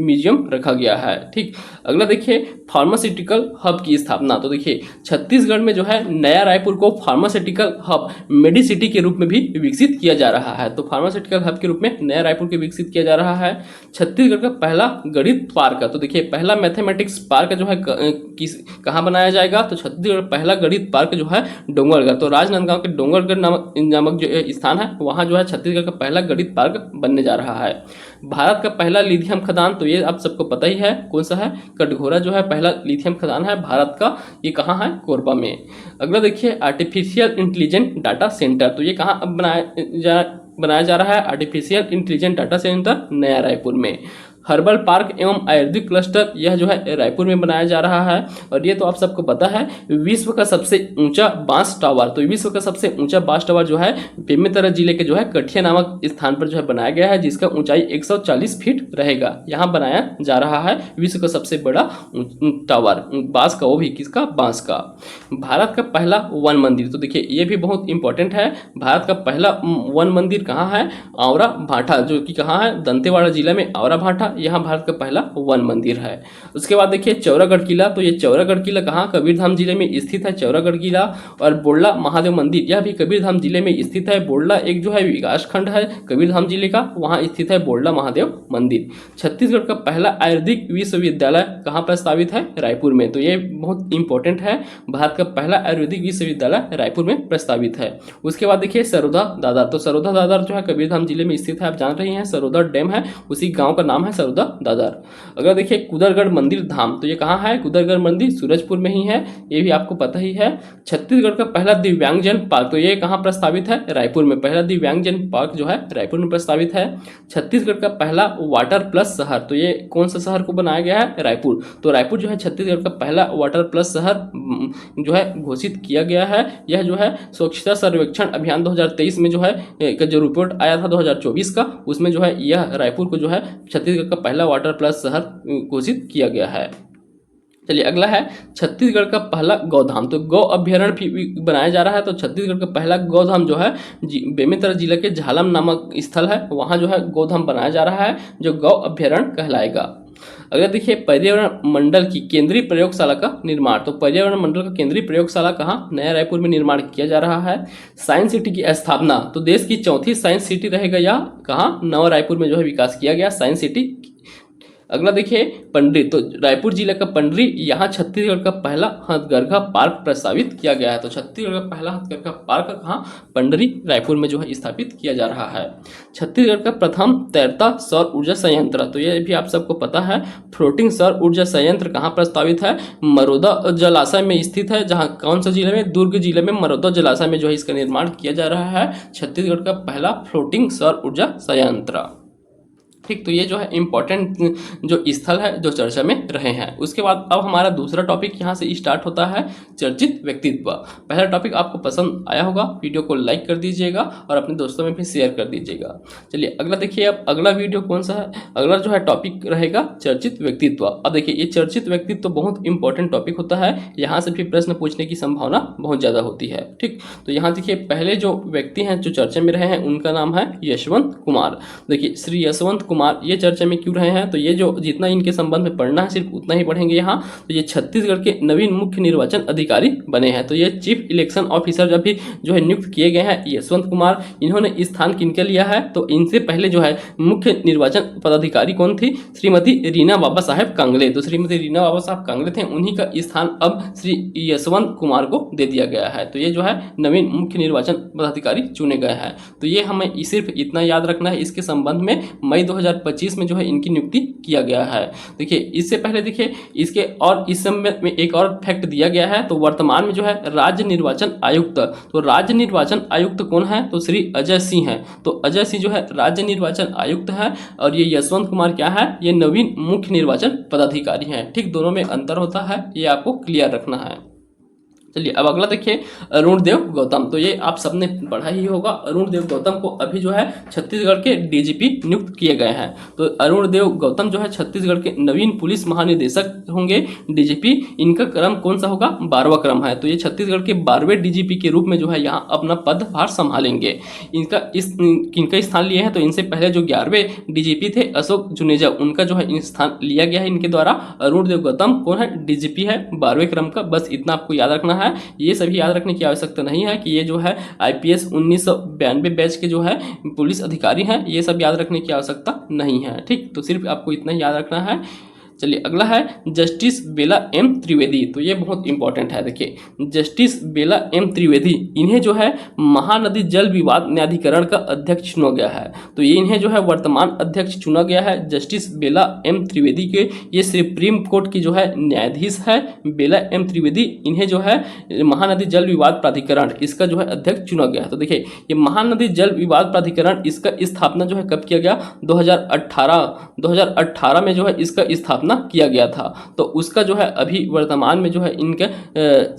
म्यूजियम रखा गया है। ठीक, अगला देखिए फार्मास्यूटिकल हब की स्थापना। तो देखिए छत्तीसगढ़ में जो है नया रायपुर को फार्मास्यूटिकल हब मेडिसिटी के रूप में भी विकसित किया जा रहा है। तो फार्मास्यूटिकल हब के रूप में नया रायपुर के विकसित किया जा रहा है। छत्तीसगढ़ का पहला गणित पार्क, तो देखिए पहला मैथमेटिक्स पार्क जो है कहाँ बनाया जाएगा, तो छत्तीसगढ़ पहला गणित पार्क जो है डोंगरगढ़, तो राजनांदगांव के डोंगरगढ़ नामक जो स्थान है वहाँ जो है छत्तीसगढ़ का पहला गणित पार्क बनने जा रहा है। भारत का पहला लिथियम खदान, तो ये आप सबको पता ही है कौन सा है, कटघोरा जो है पहला लिथियम खदान है भारत का, ये कहाँ है, कोरबा में। अगला देखिए आर्टिफिशियल इंटेलिजेंट डाटा सेंटर, तो ये कहाँ बनाया जा रहा है, आर्टिफिशियल इंटेलिजेंट डाटा सेंटर नया रायपुर में। हर्बल पार्क एवं आयुर्वेदिक क्लस्टर, यह जो है रायपुर में बनाया जा रहा है। और ये तो आप सबको पता है विश्व का सबसे ऊंचा बांस टावर, तो विश्व का सबसे ऊंचा बांस टावर जो है बेमेतरा जिले के जो है कठिया नामक स्थान पर जो है बनाया गया है, जिसका ऊंचाई 140 फीट रहेगा। यहाँ बनाया जा रहा है विश्व का सबसे बड़ा टावर बांस का, वो भी किसका, बांस का। भारत का पहला वन मंदिर, तो देखिए ये भी बहुत इंपॉर्टेंट है। भारत का पहला वन मंदिर कहाँ है, आवरा भाठा, जो कि कहाँ है, दंतेवाड़ा जिला में आवरा भाठा, यहाँ भारत का पहला वन मंदिर है। उसके बाद देखिए चौरागढ़ किला, तो ये चौरागढ़ किला कहाँ, कबीरधाम जिले में स्थित है चौरागढ़ किला। और बोडला महादेव मंदिर, यह भी कबीरधाम जिले में स्थित है। बोडला एक जो है विकास खंड है कबीरधाम जिले का, वहाँ स्थित है बोडला महादेव मंदिर। छत्तीसगढ़ का पहला आयुर्वेदिक विश्वविद्यालय कहाँ पर स्थापित है, रायपुर में, तो ये बहुत इंपॉर्टेंट है। भारत का पहला आयुर्वेदिक विश्वविद्यालय रायपुर में प्रस्तावित है। उसके बाद देखिए सरोदा दादर, तो सरोदा दादर जो है कबीरधाम जिले में स्थित है, आप जान रहे हैं सरोदा डैम है, उसी गाँव का नाम है सरोदा दादर। अगर देखिए कुदरगढ़ मंदिर धाम, तो ये कहाँ है, कुदरगढ़ मंदिर सूरजपुर में ही है, ये भी आपको पता ही है। छत्तीसगढ़ का पहला दिव्यांगजन पार्क, तो ये कहाँ प्रस्तावित है, रायपुर में, पहला दिव्यांगजन पार्क जो है रायपुर में प्रस्तावित है। छत्तीसगढ़ का पहला वाटर प्लस शहर, तो ये कौन सा शहर को बनाया गया है, रायपुर, तो रायपुर जो है छत्तीसगढ़ का पहला वाटर प्लस शहर जो है घोषित किया गया है। यह जो है स्वच्छता सर्वेक्षण अभियान 2023 में जो है जो रिपोर्ट आया था 2024 का, उसमें जो है यह रायपुर को जो है छत्तीसगढ़ का पहला वाटर प्लस शहर घोषित किया गया है। चलिए अगला है छत्तीसगढ़ का पहला गौधाम, तो गौ अभ्यारण्य भी बनाया जा रहा है। तो छत्तीसगढ़ का पहला गौधाम जो है बेमेतरा जिले के झालम नामक स्थल है, वहाँ जो है गौधाम बनाया जा रहा है जो गौ अभ्यारण्य कहलाएगा। अगर देखिए पर्यावरण मंडल की केंद्रीय प्रयोगशाला का निर्माण, तो पर्यावरण मंडल का केंद्रीय प्रयोगशाला कहाँ, नया रायपुर में निर्माण किया जा रहा है। साइंस सिटी की स्थापना, तो देश की चौथी साइंस सिटी रहेगा या कहाँ, नवा रायपुर में जो है विकास किया गया साइंस सिटी। अगला देखिए पंडरी, तो रायपुर जिला का पंडरी, यहाँ छत्तीसगढ़ का पहला हथकरघा पार्क प्रस्तावित किया गया है। तो छत्तीसगढ़ का पहला हथकरघा पार्क कहाँ, पंडरी रायपुर में जो है स्थापित किया जा रहा है। छत्तीसगढ़ का प्रथम तैरता सौर ऊर्जा संयंत्र, तो ये भी आप सबको पता है, फ्लोटिंग सौर ऊर्जा संयंत्र कहाँ प्रस्तावित है, मरोदा जलाशय में स्थित है। जहाँ कौन सा जिले में, दुर्ग जिले में मरोदा जलाशय में जो है इसका निर्माण किया जा रहा है, छत्तीसगढ़ का पहला फ्लोटिंग सौर ऊर्जा संयंत्र। ठीक, तो ये जो है इंपॉर्टेंट जो स्थल है जो चर्चा में रहे हैं। उसके बाद अब हमारा दूसरा टॉपिक यहाँ से स्टार्ट होता है, चर्चित व्यक्तित्व। पहला टॉपिक आपको पसंद आया होगा, वीडियो को लाइक कर दीजिएगा और अपने दोस्तों में भी शेयर कर दीजिएगा। चलिए अगला देखिए, अब अगला वीडियो कौन सा है, अगला जो है टॉपिक रहेगा चर्चित व्यक्तित्व। अब देखिए ये चर्चित व्यक्तित्व तो बहुत इंपॉर्टेंट टॉपिक होता है, यहाँ से भी प्रश्न पूछने की संभावना बहुत ज़्यादा होती है। ठीक, तो यहाँ देखिए पहले जो व्यक्ति हैं जो चर्चा में रहे हैं उनका नाम है यशवंत कुमार। देखिए श्री यशवंत कुमार ये चर्चा में क्यों रहे हैं, तो ये जो जितना इनके संबंध में पढ़ना है सिर्फ उतना ही पढ़ेंगे यहाँ। तो ये छत्तीसगढ़ के नवीन मुख्य निर्वाचन अधिकारी बने हैं। तो ये चीफ इलेक्शन ऑफिसर अभी जो है नियुक्त किए गए हैं यशवंत कुमार। इन्होंने स्थान किनके लिया है, तो इनसे पहले जो है मुख्य निर्वाचन पदाधिकारी कौन थी, श्रीमती रीना बाबा साहेब कांगले। तो श्रीमती रीना बाबा साहब कांगले थे, उन्हीं का स्थान अब श्री यशवंत कुमार को दे दिया गया है। तो ये जो है नवीन मुख्य निर्वाचन पदाधिकारी चुने गए हैं। तो ये हमें सिर्फ इतना याद रखना है, इसके संबंध में मई 2025 में जो है इनकी नियुक्ति किया गया है। देखिए इससे पहले देखिए इसके और इस समय में एक और फैक्ट दिया गया है। तो वर्तमान में जो है राज्य निर्वाचन आयुक्त, तो राज्य निर्वाचन आयुक्त कौन है, तो श्री अजय सिंह है। तो अजय सिंह जो है राज्य निर्वाचन आयुक्त है और ये यशवंत कुमार क्या है, ये नवीन मुख्य निर्वाचन पदाधिकारी हैं। ठीक, दोनों में अंतर होता है, ये आपको क्लियर रखना है। चलिए अब अगला देखिए अरुण देव गौतम। तो ये आप सबने पढ़ा ही होगा, अरुण देव गौतम को अभी जो है छत्तीसगढ़ के डीजीपी नियुक्त किए गए हैं। तो अरुण देव गौतम जो है छत्तीसगढ़ के नवीन पुलिस महानिदेशक होंगे, डीजीपी। इनका क्रम कौन सा होगा, 12वां क्रम है। तो ये छत्तीसगढ़ के 12वें डीजीपी के रूप में जो है यहाँ अपना पदभार संभालेंगे। किनका स्थान लिए हैं, तो इनसे पहले जो 11वें डीजीपी थे अशोक जुनेजा, उनका जो है स्थान लिया गया है इनके द्वारा। अरुण देव गौतम कौन है, डीजीपी है 12वें क्रम का, बस इतना आपको याद रखना है। ये सभी याद रखने की आवश्यकता नहीं है कि ये जो है आईपीएस 1992 बैच के जो है पुलिस अधिकारी हैं, ये सब याद रखने की आवश्यकता नहीं है। ठीक, तो सिर्फ आपको इतना ही याद रखना है। चलिए अगला है जस्टिस बेला एम त्रिवेदी। तो ये बहुत इंपॉर्टेंट है। देखिए जस्टिस बेला एम त्रिवेदी, इन्हें जो है महानदी जल विवाद न्यायाधिकरण का अध्यक्ष चुना गया है। तो ये इन्हें जो है वर्तमान अध्यक्ष चुना गया है, जस्टिस बेला एम त्रिवेदी के। ये सुप्रीम कोर्ट की जो है न्यायाधीश है बेला एम त्रिवेदी। इन्हें जो है महानदी जल विवाद प्राधिकरण, इसका जो है अध्यक्ष चुना गया है। तो देखिए ये महानदी जल विवाद प्राधिकरण, इसका स्थापना जो है कब किया गया, 2018 में जो है इसका स्थापना किया गया था। तो उसका जो है अभी वर्तमान में जो है इनके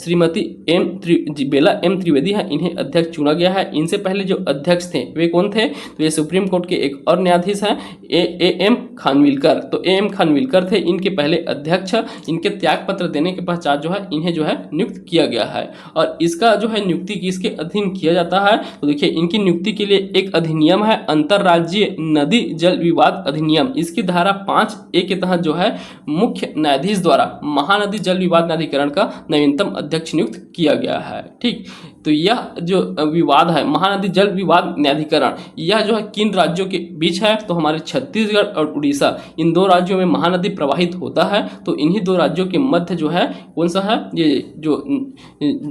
श्रीमती बेला एम त्रिवेदी है, इन्हें अध्यक्ष चुना गया है। इनसे पहले जो अध्यक्ष थे वे कौन थे, तो ये सुप्रीम कोर्ट के एक और न्यायाधीश हैं ए एम खानविलकर। तो ए एम खानविलकर थे इनके पहले अध्यक्ष। इनके त्याग पत्र देने के पश्चात जो है इन्हें जो है नियुक्त किया गया है। और इसका जो है नियुक्ति किसके अधीन किया जाता है, तो देखिए इनकी नियुक्ति के लिए एक अधिनियम है, अंतरराज्यीय नदी जल विवाद अधिनियम। इसकी धारा 5A के तहत जो है मुख्य न्यायाधीश द्वारा महानदी जल विवाद न्यायाधिकरण का नवीनतम अध्यक्ष नियुक्त किया गया है। ठीक, तो यह जो विवाद है महानदी जल विवाद न्यायाधिकरण, यह जो है किन राज्यों के बीच है, तो हमारे छत्तीसगढ़ और उड़ीसा, इन दो राज्यों में महानदी प्रवाहित होता है। तो इन्हीं दो राज्यों के मध्य जो है कौन सा है, ये जो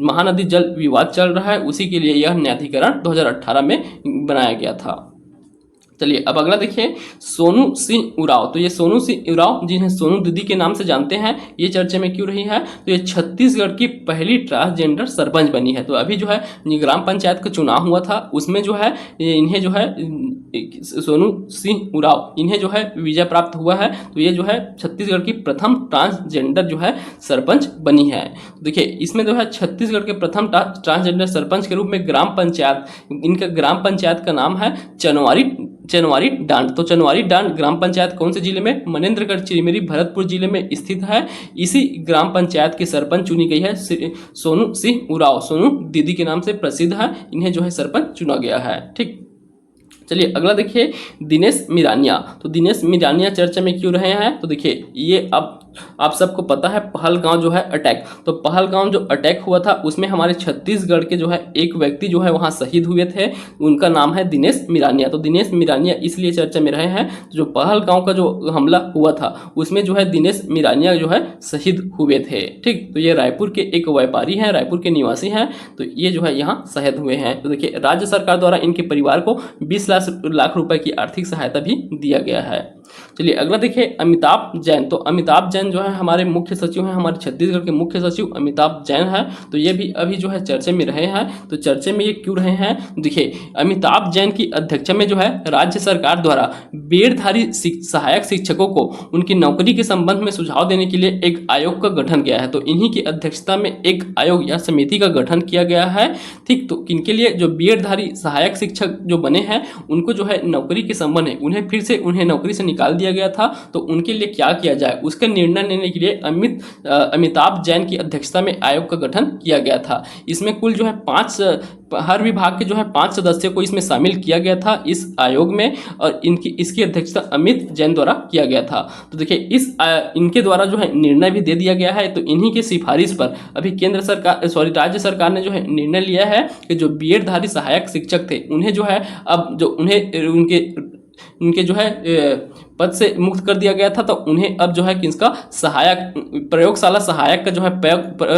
महानदी जल विवाद चल रहा है, उसी के लिए यह न्यायाधिकरण 2018 में बनाया गया था। चलिए अब अगला देखिए सोनू सिंह उरांव। तो ये सोनू सिंह उरांव, जिन्हें सोनू दीदी के नाम से जानते हैं, ये चर्चा में क्यों रही है, तो ये छत्तीसगढ़ की पहली ट्रांसजेंडर सरपंच बनी है। तो अभी जो है ग्राम पंचायत का चुनाव हुआ था, उसमें जो है इन्हें जो है सोनू सिंह उरांव, इन्हें जो है विजय प्राप्त हुआ है। तो ये जो है छत्तीसगढ़ की प्रथम ट्रांसजेंडर जो है सरपंच बनी है। देखिए इसमें जो है छत्तीसगढ़ के प्रथम ट्रांसजेंडर सरपंच के रूप में ग्राम पंचायत, इनका ग्राम पंचायत का नाम है चनवारी डांड। तो चनवारी डांड ग्राम पंचायत कौन से जिले में, मनेन्द्रगढ़ चिरमिरी भरतपुर जिले में स्थित है। इसी ग्राम पंचायत की सरपंच चुनी गई है सोनू सिंह उरांव। सोनू दीदी के नाम से प्रसिद्ध है, इन्हें जो है सरपंच चुना गया है। ठीक, चलिए अगला देखिए, दिनेश मिरानिया। तो दिनेश मिरानिया चर्चा में क्यों रहे हैं? तो देखिए ये अब आप सबको पता है पहलगांव जो है अटैक, तो पहलगांव जो अटैक हुआ था उसमें हमारे छत्तीसगढ़ के जो है एक व्यक्ति जो है वहां शहीद हुए थे, उनका नाम है दिनेश मिरानिया। तो दिनेश मिरानिया इसलिए चर्चा में रहे हैं, जो पहलगांव का जो हमला हुआ था उसमें जो है दिनेश मिरानिया जो है शहीद हुए थे। ठीक, तो ये रायपुर के एक व्यापारी हैं, रायपुर के निवासी हैं, तो ये जो है यहाँ शहीद हुए हैं। तो देखिए राज्य सरकार द्वारा इनके परिवार को 20 लाख रुपए की आर्थिक सहायता भी दिया गया है। चलिए अगला देखिए, अमिताभ जैन। तो अमिताभ जैन जो है हमारे मुख्य सचिव हैं, हमारे छत्तीसगढ़ के मुख्य सचिव अमिताभ जैन है। तो ये भी अभी जो है चर्चे में रहे हैं। तो चर्चे में ये क्यों रहे हैं? देखिए अमिताभ जैन की अध्यक्षता में जो है राज्य सरकार द्वारा बीएडधारी सहायक शिक्षकों को उनकी नौकरी के संबंध में सुझाव देने के लिए एक आयोग का गठन किया है। तो इन्हीं की अध्यक्षता में एक आयोग या समिति का गठन किया गया है। ठीक, तो इनके लिए जो बीएडधारी सहायक शिक्षक जो बने हैं उनको जो है नौकरी के संबंध है, उन्हें फिर से उन्हें नौकरी से निकाल दिया गया था। तो उनके लिए क्या किया जाए उसका निर्णय लेने के लिए अमिताभ जैन की अध्यक्षता में आयोग का गठन किया गया था। इसमें कुल जो है हर विभाग के जो है 5 सदस्यों को इसमें शामिल किया गया था इस आयोग में, और इसकी अध्यक्षता अमित जैन द्वारा किया गया था। तो देखिए इनके द्वारा जो है निर्णय भी दे दिया गया है। तो इन्हीं की सिफारिश पर अभी राज्य सरकार ने जो है निर्णय लिया है कि जो बीएडधारी सहायक शिक्षक थे उन्हें जो है अब जो उनके जो है पद से मुक्त कर दिया गया था, तो उन्हें अब जो है किसका सहायक प्रयोगशाला सहायक का जो है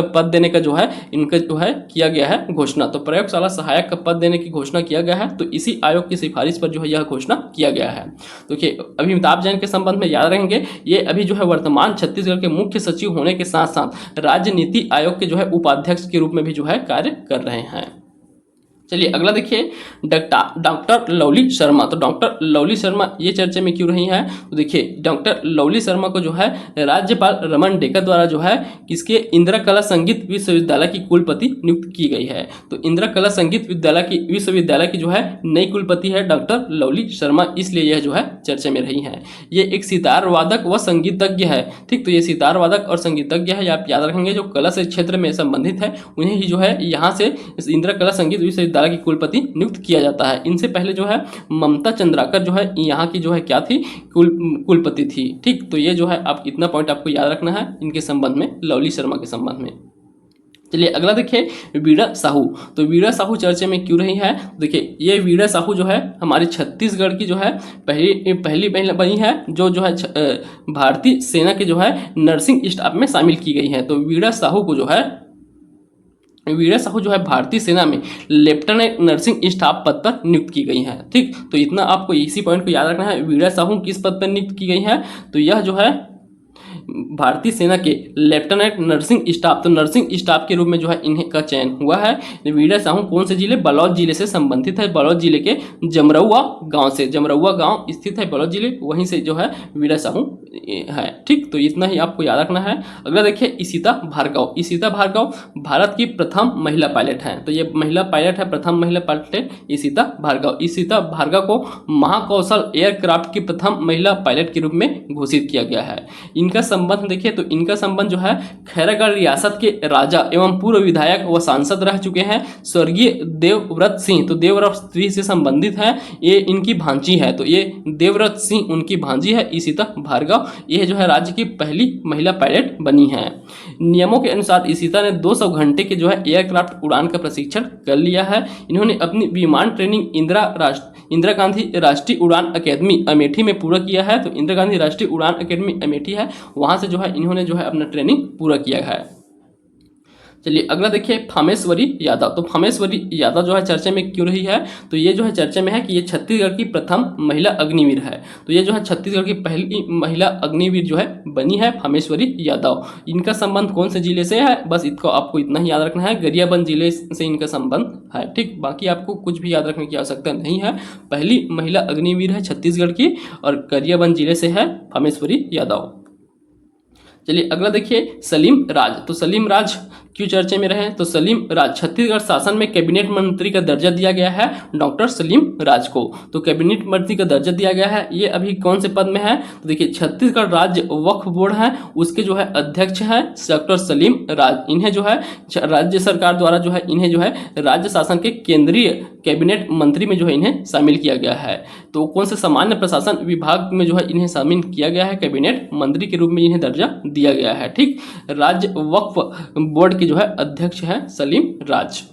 पद देने का जो है इनका जो है किया गया है घोषणा। तो प्रयोगशाला सहायक का पद देने की घोषणा किया गया है। तो इसी आयोग की सिफारिश पर जो है यह घोषणा किया गया है। देखिए अभी अमिताभ जैन के संबंध में याद रहेंगे, ये अभी जो है वर्तमान छत्तीसगढ़ के मुख्य सचिव होने के साथ साथ राज्य नीति आयोग के जो है उपाध्यक्ष के रूप में भी जो है कार्य कर रहे हैं। चलिए अगला देखिए, डॉक्टर लवली शर्मा। तो डॉक्टर लवली शर्मा ये चर्चे में क्यों रही हैं? तो देखिए डॉक्टर लवली शर्मा को जो है राज्यपाल रमन डेका द्वारा जो है किसके इंदिरा कला संगीत विश्वविद्यालय की कुलपति नियुक्त की गई है। तो इंदिरा कला संगीत विश्वविद्यालय की जो है नई कुलपति है डॉक्टर लवली शर्मा, इसलिए यह जो है चर्चे में रही है। ये एक सितार वादक व संगीतज्ञ है। ठीक, तो ये सितार वादक और संगीतज्ञ है, आप याद रखेंगे। जो कला से क्षेत्र में संबंधित है उन्हें ही जो है यहाँ से इंदिरा कला संगीत विश्वविद्यालय की कुलपति नियुक्त किया जाता है। इनसे पहले जो है ममता चंद्राकर जो है यहाँ की जो है क्या थी, कुलपति थी। ठीक, तो ये जो है आप इतना पॉइंट आपको याद रखना है इनके संबंध में, लवली शर्मा के संबंध में। चलिए अगला देखिए, वीणा साहू। तो वीणा साहू चर्चे में क्यों रही है? देखिए ये वीणा साहू जो है हमारे छत्तीसगढ़ की जो है पहली महिला बनी है जो है भारतीय सेना के जो है नर्सिंग स्टाफ में शामिल की गई है। तो वीणा साहू जो है भारतीय सेना में लेफ्टिनेंट नर्सिंग स्टाफ पद पर नियुक्त की गई हैं। ठीक, तो इतना आपको इसी पॉइंट को याद रखना है। वीणा साहू किस पद पर नियुक्त की गई हैं? तो यह जो है भारतीय सेना के लेफ्टिनेंट नर्सिंग स्टाफ, तो नर्सिंग स्टाफ के रूप में जो है इन्हें का चयन हुआ है। वीणा साहू कौन से जिले? बलौद जिले से संबंधित है। बलौद जिले के जमरौआ गांव स्थित है बलौद जिले, वहीं से जो है वीणा साहू है। ठीक, तो इतना ही आपको याद रखना है। अगला देखिए, इशिता भार्गव भारत की प्रथम महिला पायलट हैं। तो ये महिला पायलट है, प्रथम महिला पायलट इशिता भार्गव को महाकौशल एयरक्राफ्ट की प्रथम महिला पायलट के रूप में घोषित किया गया है। इनका संबंध देखिए, तो इनका संबंध जो है खैरागढ़ रियासत के राजा एवं पूर्व विधायक व सांसद रह चुके हैं स्वर्गीय देवव्रत सिंह। तो देवव्रत सिंह से संबंधित है, ये इनकी भांजी है। तो ये देवव्रत सिंह उनकी भांजी है इशिता भार्गव। यह जो है राज्य की पहली महिला पायलट बनी है। नियमों के अनुसार इशिता ने 200 घंटे के जो है एयरक्राफ्ट उड़ान का प्रशिक्षण कर लिया है। इन्होंने अपनी विमान ट्रेनिंग इंदिरा गांधी राष्ट्रीय उड़ान अकेडमी अमेठी में पूरा किया है। तो इंदिरा गांधी राष्ट्रीय उड़ान अकेडमी अमेठी है, वहां से जो है इन्होंने जो है अपना ट्रेनिंग पूरा किया है। चलिए अगला देखिए, फामेश्वरी यादव। तो फामेश्वरी यादव जो है चर्चे में क्यों रही है? तो ये जो है चर्चे में है कि ये छत्तीसगढ़ की प्रथम महिला अग्निवीर है। तो ये जो है छत्तीसगढ़ की पहली महिला अग्निवीर जो है बनी है फामेश्वरी यादव। इनका संबंध कौन से जिले से है? बस इसको आपको इतना ही याद रखना है, गरियाबंद जिले से इनका संबंध है। ठीक, बाकी आपको कुछ भी याद रखने की आवश्यकता नहीं है। पहली महिला अग्निवीर है छत्तीसगढ़ की और गरियाबंद जिले से है फामेश्वरी यादव। चलिए अगला देखिए, सलीम राज। तो सलीम राज क्यों चर्चे में रहे? तो सलीम राज, छत्तीसगढ़ शासन में कैबिनेट मंत्री का दर्जा दिया गया है डॉक्टर सलीम राज को। तो कैबिनेट मंत्री का दर्जा दिया गया है, ये अभी कौन से पद में है? तो देखिए छत्तीसगढ़ राज्य वक्फ बोर्ड है, उसके जो है अध्यक्ष है डॉक्टर सलीम राज। इन्हें जो है राज्य सरकार द्वारा जो है इन्हें जो है राज्य शासन के केंद्रीय कैबिनेट मंत्री में जो है इन्हें शामिल किया गया है। तो कौन से सामान्य प्रशासन विभाग में जो है इन्हें शामिल किया गया है, कैबिनेट मंत्री के रूप में इन्हें दर्जा दिया गया है। ठीक, राज्य वक्फ बोर्ड के जो है अध्यक्ष है सलीम राज।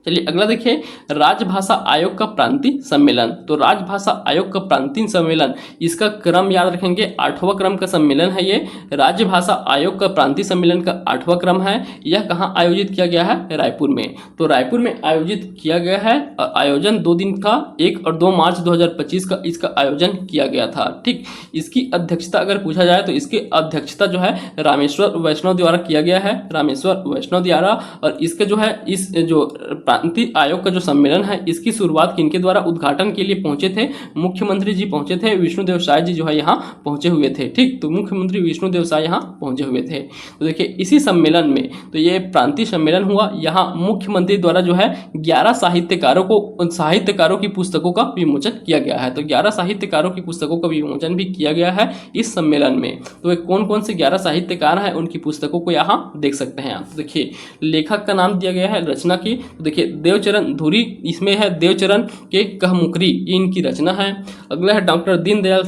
चलिए अगला देखिए, राजभाषा आयोग का प्रांतीय सम्मेलन। तो राजभाषा आयोग का प्रांतीय सम्मेलन, इसका क्रम याद रखेंगे, 8वां क्रम का सम्मेलन है ये। राजभाषा आयोग का प्रांतीय सम्मेलन का 8वां क्रम है। यह कहाँ आयोजित किया गया है? रायपुर में। तो रायपुर में आयोजित किया गया है। आयोजन 2 दिन का, 1 और 2 मार्च 2025 का इसका आयोजन किया गया था। ठीक, इसकी अध्यक्षता अगर पूछा जाए तो इसकी अध्यक्षता जो है रामेश्वर वैष्णव द्वारा किया गया है, रामेश्वर वैष्णव द्वारा। और इसके जो है इस जो प्रांतीय आयोग का जो सम्मेलन है, इसकी शुरुआत किनके द्वारा उद्घाटन के लिए पहुंचे थे? मुख्यमंत्री जी पहुंचे थे, विष्णुदेव साय जी जो है यहाँ पहुंचे हुए थे। ठीक, तो मुख्यमंत्री विष्णुदेव साय यहाँ पहुंचे हुए थे। तो देखिए इसी सम्मेलन में, तो ये प्रांतीय सम्मेलन हुआ, यहाँ मुख्यमंत्री द्वारा जो है 11 साहित्यकारों की पुस्तकों का विमोचन किया गया है। तो 11 साहित्यकारों की पुस्तकों का विमोचन भी किया गया है इस सम्मेलन में। तो कौन कौन से 11 साहित्यकार हैं, उनकी पुस्तकों को यहाँ देख सकते हैं आप। तो देखिए लेखक का नाम दिया गया है, रचना की, तो देखिए देवचरण धुरी, इसमें है देवचरण के कहमुकरी, ये इनकी रचना है। अगला है डॉक्टर दीनदयाल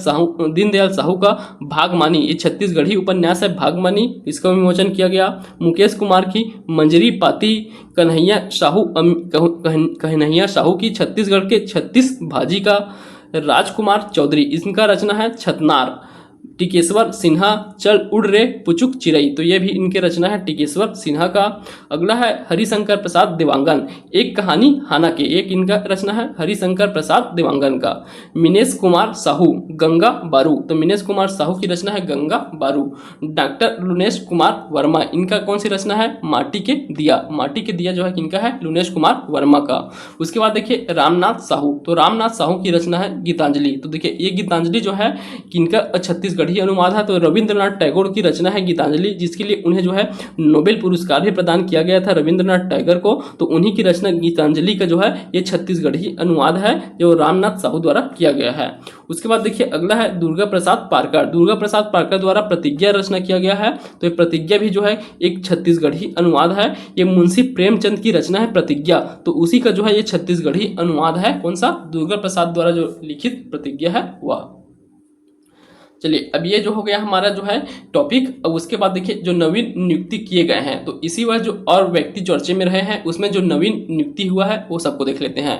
साहू का भागमानी, ये छत्तीसगढ़ी उपन्यास है भागमानी, इसका विमोचन किया गया। मुकेश कुमार की मंजरी पाती, कन्हैया साहू की छत्तीसगढ़ के 36 भाजी का। राजकुमार चौधरी, इनका रचना है छतनार। टिकेश्वर सिन्हा चल उड़ रे पुचुक चिरई, तो ये भी इनके रचना है टिकेश्वर सिन्हा का। अगला है हरिशंकर प्रसाद देवांगन, एक कहानी हाना के, एक इनका रचना है हरिशंकर प्रसाद देवांगन का। मिनेश कुमार साहू गंगा बारू, तो मिनेश कुमार साहू की रचना है गंगा बारू। डॉक्टर लुनेश कुमार वर्मा, इनका कौन सी रचना है? माटी के दिया, माटी के दिया जो है किनका है? लुनेश कुमार वर्मा का। उसके बाद देखिए रामनाथ साहू, तो रामनाथ साहू की रचना है गीतांजलि। तो देखिए ये गीतांजलि जो है किनका छत्तीसगढ़ी अनुवाद है, तो रविंद्रनाथ टैगोर की रचना है गीतांजलि, जिसके लिए उन्हें जो है नोबेल पुरस्कार भी प्रदान किया गया था रविंद्रनाथ टैगोर को। तो उन्हीं की रचना गीतांजलि का जो है ये छत्तीसगढ़ी अनुवाद है जो रामनाथ साहू द्वारा किया गया है। उसके बाद देखिए अगला है दुर्गा प्रसाद पारकर, दुर्गा प्रसाद पारकर द्वारा प्रतिज्ञा रचना किया गया है। तो ये प्रतिज्ञा भी जो है एक छत्तीसगढ़ी अनुवाद है। ये मुंशी प्रेमचंद की रचना है प्रतिज्ञा, तो उसी का जो है ये छत्तीसगढ़ी अनुवाद है। कौन सा? दुर्गा प्रसाद द्वारा जो लिखित प्रतिज्ञा है वह। चलिए अब ये जो हो गया हमारा जो है टॉपिक। अब उसके बाद देखिए जो नवीन नियुक्ति किए गए हैं, तो इसी वह जो और व्यक्ति चर्चे में रहे हैं उसमें जो नवीन नियुक्ति हुआ है वो सबको देख लेते हैं।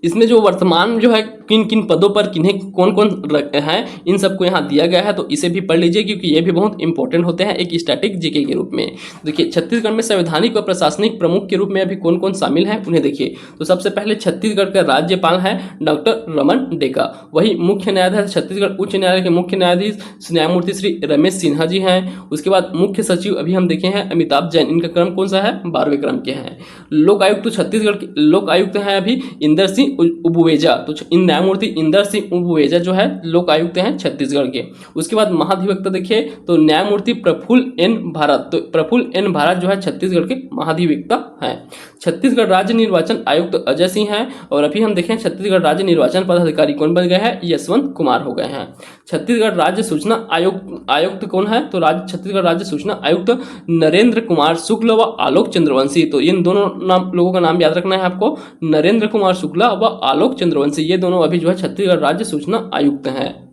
इसमें जो वर्तमान जो है किन किन पदों पर किन्हें कौन कौन हैं, इन सबको यहाँ दिया गया है, तो इसे भी पढ़ लीजिए क्योंकि ये भी बहुत इंपॉर्टेंट होते हैं एक स्टैटिक जीके के रूप में। देखिए छत्तीसगढ़ में संवैधानिक व प्रशासनिक प्रमुख के रूप में अभी कौन कौन शामिल हैं उन्हें देखिए। तो सबसे पहले छत्तीसगढ़ का राज्यपाल है डॉक्टर रमन डेका। वही मुख्य न्यायाधीश छत्तीसगढ़ उच्च न्यायालय के मुख्य न्यायाधीश न्यायमूर्ति श्री रमेश सिन्हा जी हैं। उसके बाद मुख्य सचिव अभी हम देखे हैं अमिताभ जैन, इनका क्रम कौन सा है? 12वें क्रम के हैं। लोक आयुक्त तो छत्तीसगढ़ के लोक आयुक्त हैं अभी इंदर सिंह उबुवेजा, तो इन न्यायमूर्ति इंदर सिंह उबुवेजा जो है लोक आयुक्त हैं छत्तीसगढ़ के। उसके बाद महाधिवक्ता देखिए तो न्यायमूर्ति प्रफुल्ल एन भारत, तो प्रफुल्ल एन भारत जो है छत्तीसगढ़ के महाधिवक्ता हैं। छत्तीसगढ़ राज्य निर्वाचन आयुक्त अजय सिंह हैं। और अभी हम देखें छत्तीसगढ़ राज्य निर्वाचन पदाधिकारी कौन बन गए हैं? यशवंत कुमार हो गए हैं। छत्तीसगढ़ राज्य सूचना आयुक्त कौन है? तो छत्तीसगढ़ राज्य सूचना आयुक्त नरेंद्र कुमार शुक्ल व आलोक चंद्रवंशी। तो इन दोनों लोगों का नाम याद रखना है आपको, नरेंद्र कुमार शुक्ला व आलोक चंद्रवंशी, ये दोनों अभी जो है छत्तीसगढ़ राज्य सूचना आयुक्त हैं।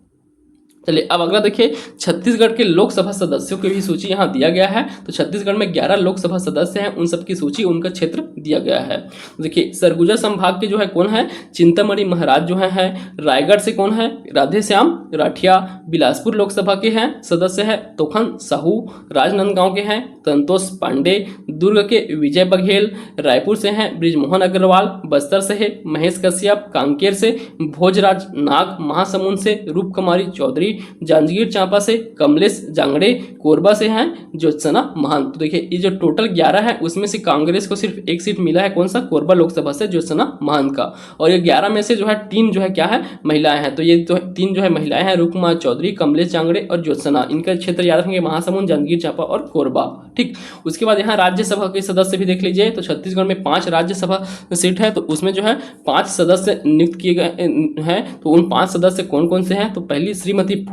चलिए अब अगला देखिए छत्तीसगढ़ के लोकसभा सदस्यों की भी सूची यहाँ दिया गया है। तो छत्तीसगढ़ में 11 लोकसभा सदस्य हैं, उन सबकी सूची उनका क्षेत्र दिया गया है। देखिए सरगुजा संभाग के जो है कौन है? चिंतामणि महाराज जो है। रायगढ़ से कौन है? राधेश्याम राठिया। बिलासपुर लोकसभा के हैं सदस्य है तोखन साहू। राजनांदगांव के हैं संतोष पांडे। दुर्ग के विजय बघेल। रायपुर से हैं ब्रिजमोहन अग्रवाल। बस्तर से है महेश कश्यप। कांकेर से भोजराज नाग। महासमुंद से रूपकुमारी चौधरी। जांजगीर चांपा से कमलेश जांगड़े, कोरबा से हैं ज्योत्सना महंत। तो देखिए ये जो टोटल 11 है उसमें से कांग्रेस को सिर्फ एक सीट मिला है, कौन सा, कोरबा लोकसभा से ज्योत्सना महंत का। और ये 11 में से जो है 3 जो है क्या है, महिलाएं हैं। तो ये तो 3 जो है महिलाएं हैं, रूपकुमार चौधरी, कमलेश जांगड़े और ज्योत्सना। इनका क्षेत्र याद रखेंगे महासमुंद, जांजगीर चांपा और कोरबा। ठीक, उसके बाद यहाँ राज्यसभा के सदस्य भी देख लीजिए। तो छत्तीसगढ़ में 5 राज्यसभा सीट है, तो उसमें जो है 5 सदस्य नियुक्त किए गए हैं। तो उन 5 सदस्य कौन कौन से हैं, तो पहली श्रीमती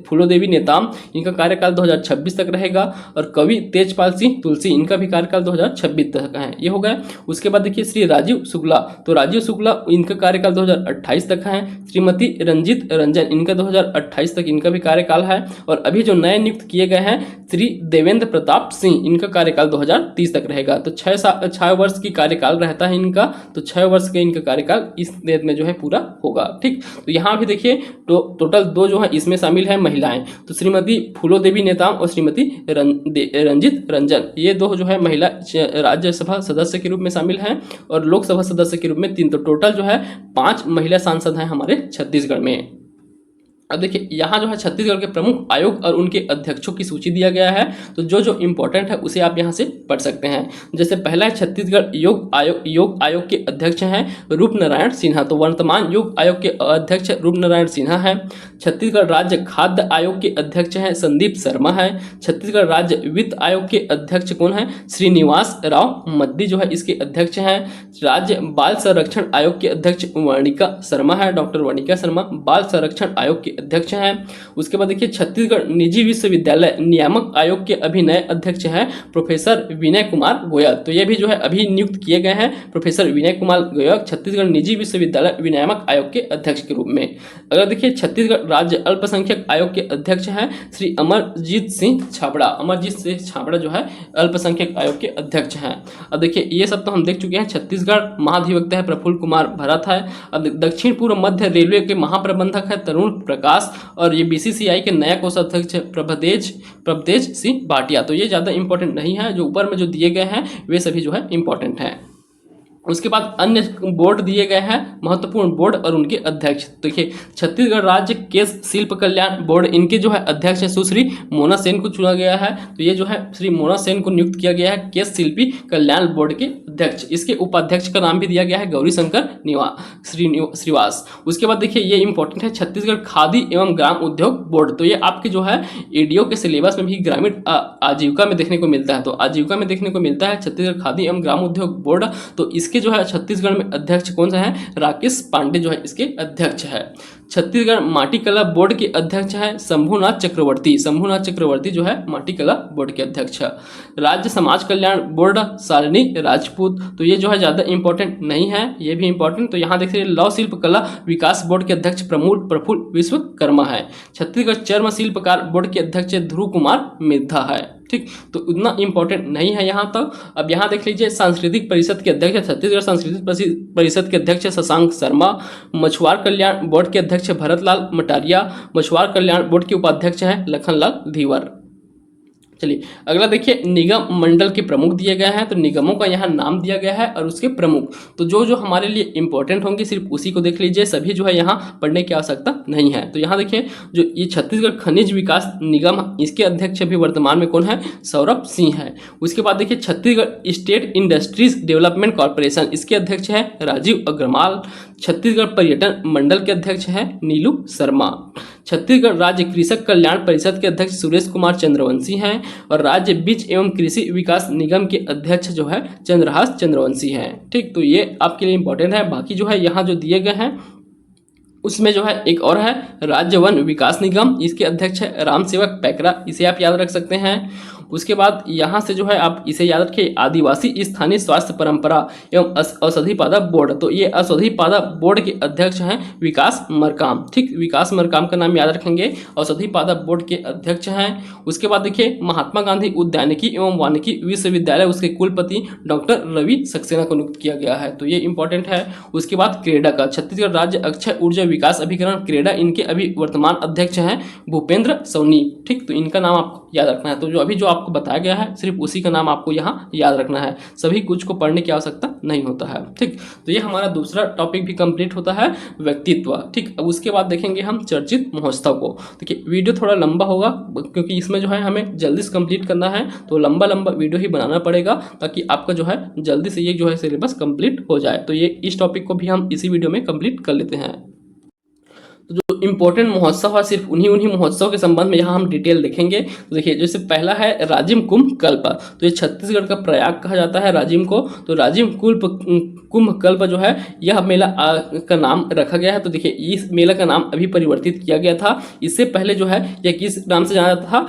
फूलोदेवी नेताम, इनका कार्यकाल 2026 तक रहेगा। और कवि तेजपाल सिंह तुलसी, इनका भी कार्यकाल 2026 तक है, ये हो गया। उसके बाद देखिए श्री राजीव शुक्ला, तो राजीव शुक्ला इनका कार्यकाल 2028 तक है। श्रीमती रंजित रंजन, इनका 2028 तक इनका भी कार्यकाल है। और अभी जो नए नियुक्त किए गए हैं श्री देवेंद्र प्रताप सिंह, इनका कार्यकाल 2030 तक रहेगा। तो 6 वर्ष की कार्यकाल रहता है इनका, तो 6 वर्ष का इनका कार्यकाल इस देश में जो है पूरा होगा। ठीक, तो यहाँ भी देखिए तो टोटल 2 जो है इसमें शामिल है महिलाएं, तो श्रीमती फूलोदेवी नेताम और श्रीमती रंजित रंजन, ये 2 जो है महिला राज्यसभा सदस्य के रूप में शामिल हैं और लोकसभा सदस्य के रूप में 3। तो टोटल जो है 5 महिला सांसद हैं हमारे छत्तीसगढ़ में। अब देखिए यहाँ जो है छत्तीसगढ़ के प्रमुख आयोग और उनके अध्यक्षों की सूची दिया गया है। तो जो जो इम्पोर्टेंट है उसे आप यहाँ से पढ़ सकते हैं। जैसे पहला है छत्तीसगढ़ योग आयोग के अध्यक्ष हैं रूप नारायण सिन्हा, तो वर्तमान योग आयोग के अध्यक्ष रूप नारायण सिन्हा है। छत्तीसगढ़ राज्य खाद्य आयोग के अध्यक्ष हैं संदीप शर्मा है। छत्तीसगढ़ राज्य वित्त आयोग के अध्यक्ष कौन है, श्रीनिवास राव मद्दी जो है इसके अध्यक्ष हैं। राज्य बाल संरक्षण आयोग के अध्यक्ष वर्णिका शर्मा है, डॉक्टर वर्णिका शर्मा बाल संरक्षण आयोग के अध्यक्ष हैं। उसके बाद देखिए छत्तीसगढ़ निजी विश्वविद्यालय नियामक आयोग के अभी नए अध्यक्ष हैं प्रोफेसर विनय कुमार गोयल, तो ये भी जो है अभी नियुक्त किए गए हैं प्रोफेसर विनय कुमार गोयल छत्तीसगढ़ निजी विश्वविद्यालय विनियामक आयोग के अध्यक्ष के रूप में। अगर देखिए छत्तीसगढ़ राज्य अल्पसंख्यक आयोग के अध्यक्ष हैं श्री अमरजीत सिंह छाबड़ा, अमरजीत सिंह छाबड़ा जो है अल्पसंख्यक आयोग के अध्यक्ष हैं। अब देखिए ये सब तो हम देख चुके हैं। छत्तीसगढ़ महाधिवक्ता है प्रफुल्ल कुमार भरत है। अब दक्षिण पूर्व मध्य रेलवे के महाप्रबंधक है तरुण प्रकाश, और ये बीसीसीआई के नया कोषाध्यक्ष प्रभतेज सिंह भाटिया। तो ये ज़्यादा इंपॉर्टेंट नहीं है, जो ऊपर में जो दिए गए हैं वे सभी जो है इंपॉर्टेंट हैं। उसके बाद अन्य बोर्ड दिए गए हैं महत्वपूर्ण बोर्ड और उनके अध्यक्ष। देखिए छत्तीसगढ़ राज्य केश शिल्प कल्याण बोर्ड, इनके जो है अध्यक्ष है सुश्री मोना सेन को चुना गया है। तो ये जो है श्री मोना सेन को नियुक्त किया गया है केश शिल्पी कल्याण बोर्ड के अध्यक्ष। इसके उपाध्यक्ष का नाम भी दिया गया है गौरी शंकर श्रीवास। उसके बाद देखिए ये इंपॉर्टेंट है छत्तीसगढ़ खादी एवं ग्राम उद्योग बोर्ड, तो ये आपके जो है एडीओ के सिलेबस में भी ग्रामीण आजीविका में देखने को मिलता है। तो आजीविका में देखने को मिलता है छत्तीसगढ़ खादी एवं ग्राम उद्योग बोर्ड। तो इसके जो है छत्तीसगढ़ में अध्यक्ष कौन सा है, राकेश पांडे जो है इसके अध्यक्ष है। छत्तीसगढ़ माटी कला बोर्ड के अध्यक्ष है शंभुनाथ चक्रवर्ती जो है माटी कला बोर्ड के अध्यक्ष है। राज्य समाज कल्याण बोर्ड शालिनी राजपूत, तो ये जो है ज़्यादा इंपॉर्टेंट नहीं है, ये भी इंपॉर्टेंट। तो यहाँ देखिए लौह शिल्प कला विकास बोर्ड के अध्यक्ष प्रफुल्ल विश्वकर्मा है। छत्तीसगढ़ चर्म शिल्पकार बोर्ड के अध्यक्ष ध्रुव कुमार मिद्धा है। ठीक, तो उतना इंपॉर्टेंट नहीं है यहाँ तक। अब यहाँ देख लीजिए सांस्कृतिक परिषद के अध्यक्ष छत्तीसगढ़ सांस्कृतिक परिषद के अध्यक्ष शशांक शर्मा। मछुआर कल्याण बोर्ड के अध्यक्ष भरतलाल मटारिया। मछुआर कल्याण बोर्ड के उपाध्यक्ष हैं लखनलाल धीवर। चलिए अगला देखिए निगम मंडल के प्रमुख दिए गए हैं। तो निगमों का यहाँ नाम दिया गया है और उसके प्रमुख, तो जो जो हमारे लिए इंपॉर्टेंट होंगे सिर्फ उसी को देख लीजिए, सभी जो है यहाँ पढ़ने की आवश्यकता नहीं है। तो यहाँ देखिए जो ये छत्तीसगढ़ खनिज विकास निगम, इसके अध्यक्ष अभी वर्तमान में कौन है, सौरभ सिंह है। उसके बाद देखिए Chhattisgarh state industries development corporation, इसके अध्यक्ष है राजीव अग्रवाल। छत्तीसगढ़ पर्यटन मंडल के अध्यक्ष है नीलू शर्मा। छत्तीसगढ़ राज्य कृषक कल्याण परिषद के अध्यक्ष सुरेश कुमार चंद्रवंशी हैं और राज्य बीज एवं कृषि विकास निगम के अध्यक्ष जो है चंद्रहास चंद्रवंशी हैं। ठीक, तो ये आपके लिए इंपॉर्टेंट है। बाकी जो है यहाँ जो दिए गए हैं उसमें जो है एक और है राज्य वन विकास निगम, इसके अध्यक्ष है राम सेवक पैकरा, इसे आप याद रख सकते हैं। उसके बाद यहाँ से जो है आप इसे याद रखिए आदिवासी स्थानीय स्वास्थ्य परंपरा एवं औषधि पादप बोर्ड, तो ये औषधि पादप बोर्ड के अध्यक्ष हैं विकास मरकाम। ठीक, विकास मरकाम का नाम याद रखेंगे, औषधि पादप बोर्ड के अध्यक्ष हैं। उसके बाद देखिए महात्मा गांधी उद्यानिकी एवं वानिकी विश्वविद्यालय, उसके कुलपति डॉक्टर रवि सक्सेना को नियुक्त किया गया है, तो ये इंपॉर्टेंट है। उसके बाद क्रेडा का छत्तीसगढ़ राज्य अक्षय ऊर्जा विकास अभिकरण क्रेडा, इनके अभी वर्तमान अध्यक्ष हैं भूपेंद्र सोनी। ठीक, तो इनका नाम आपको याद रखना है। तो जो अभी जो आप आपको बताया गया है सिर्फ उसी का नाम आपको यहाँ याद रखना है, सभी कुछ को पढ़ने की आवश्यकता नहीं होता है। ठीक, तो ये हमारा दूसरा टॉपिक भी कंप्लीट होता है, व्यक्तित्व। ठीक, अब उसके बाद देखेंगे हम चर्चित महोत्सव को। देखिए वीडियो थोड़ा लंबा होगा क्योंकि इसमें जो है हमें जल्दी से कंप्लीट करना है, तो लंबा वीडियो ही बनाना पड़ेगा ताकि आपका जो है जल्दी से ये जो है सिलेबस कंप्लीट हो जाए। तो ये इस टॉपिक को भी हम इसी वीडियो में कंप्लीट कर लेते हैं। तो जो इम्पोर्टेंट महोत्सव है सिर्फ उन्हीं महोत्सव के संबंध में यहाँ हम डिटेल देखेंगे। तो देखिए जैसे पहला है राजिम कुंभ कल्प, तो ये छत्तीसगढ़ का प्रयाग कहा जाता है राजिम को। तो राजिम कुंभ कल्प जो है यह मेला का नाम रखा गया है। तो देखिए इस मेला का नाम अभी परिवर्तित किया गया था, इससे पहले जो है यह किस नाम से जाना जाता था,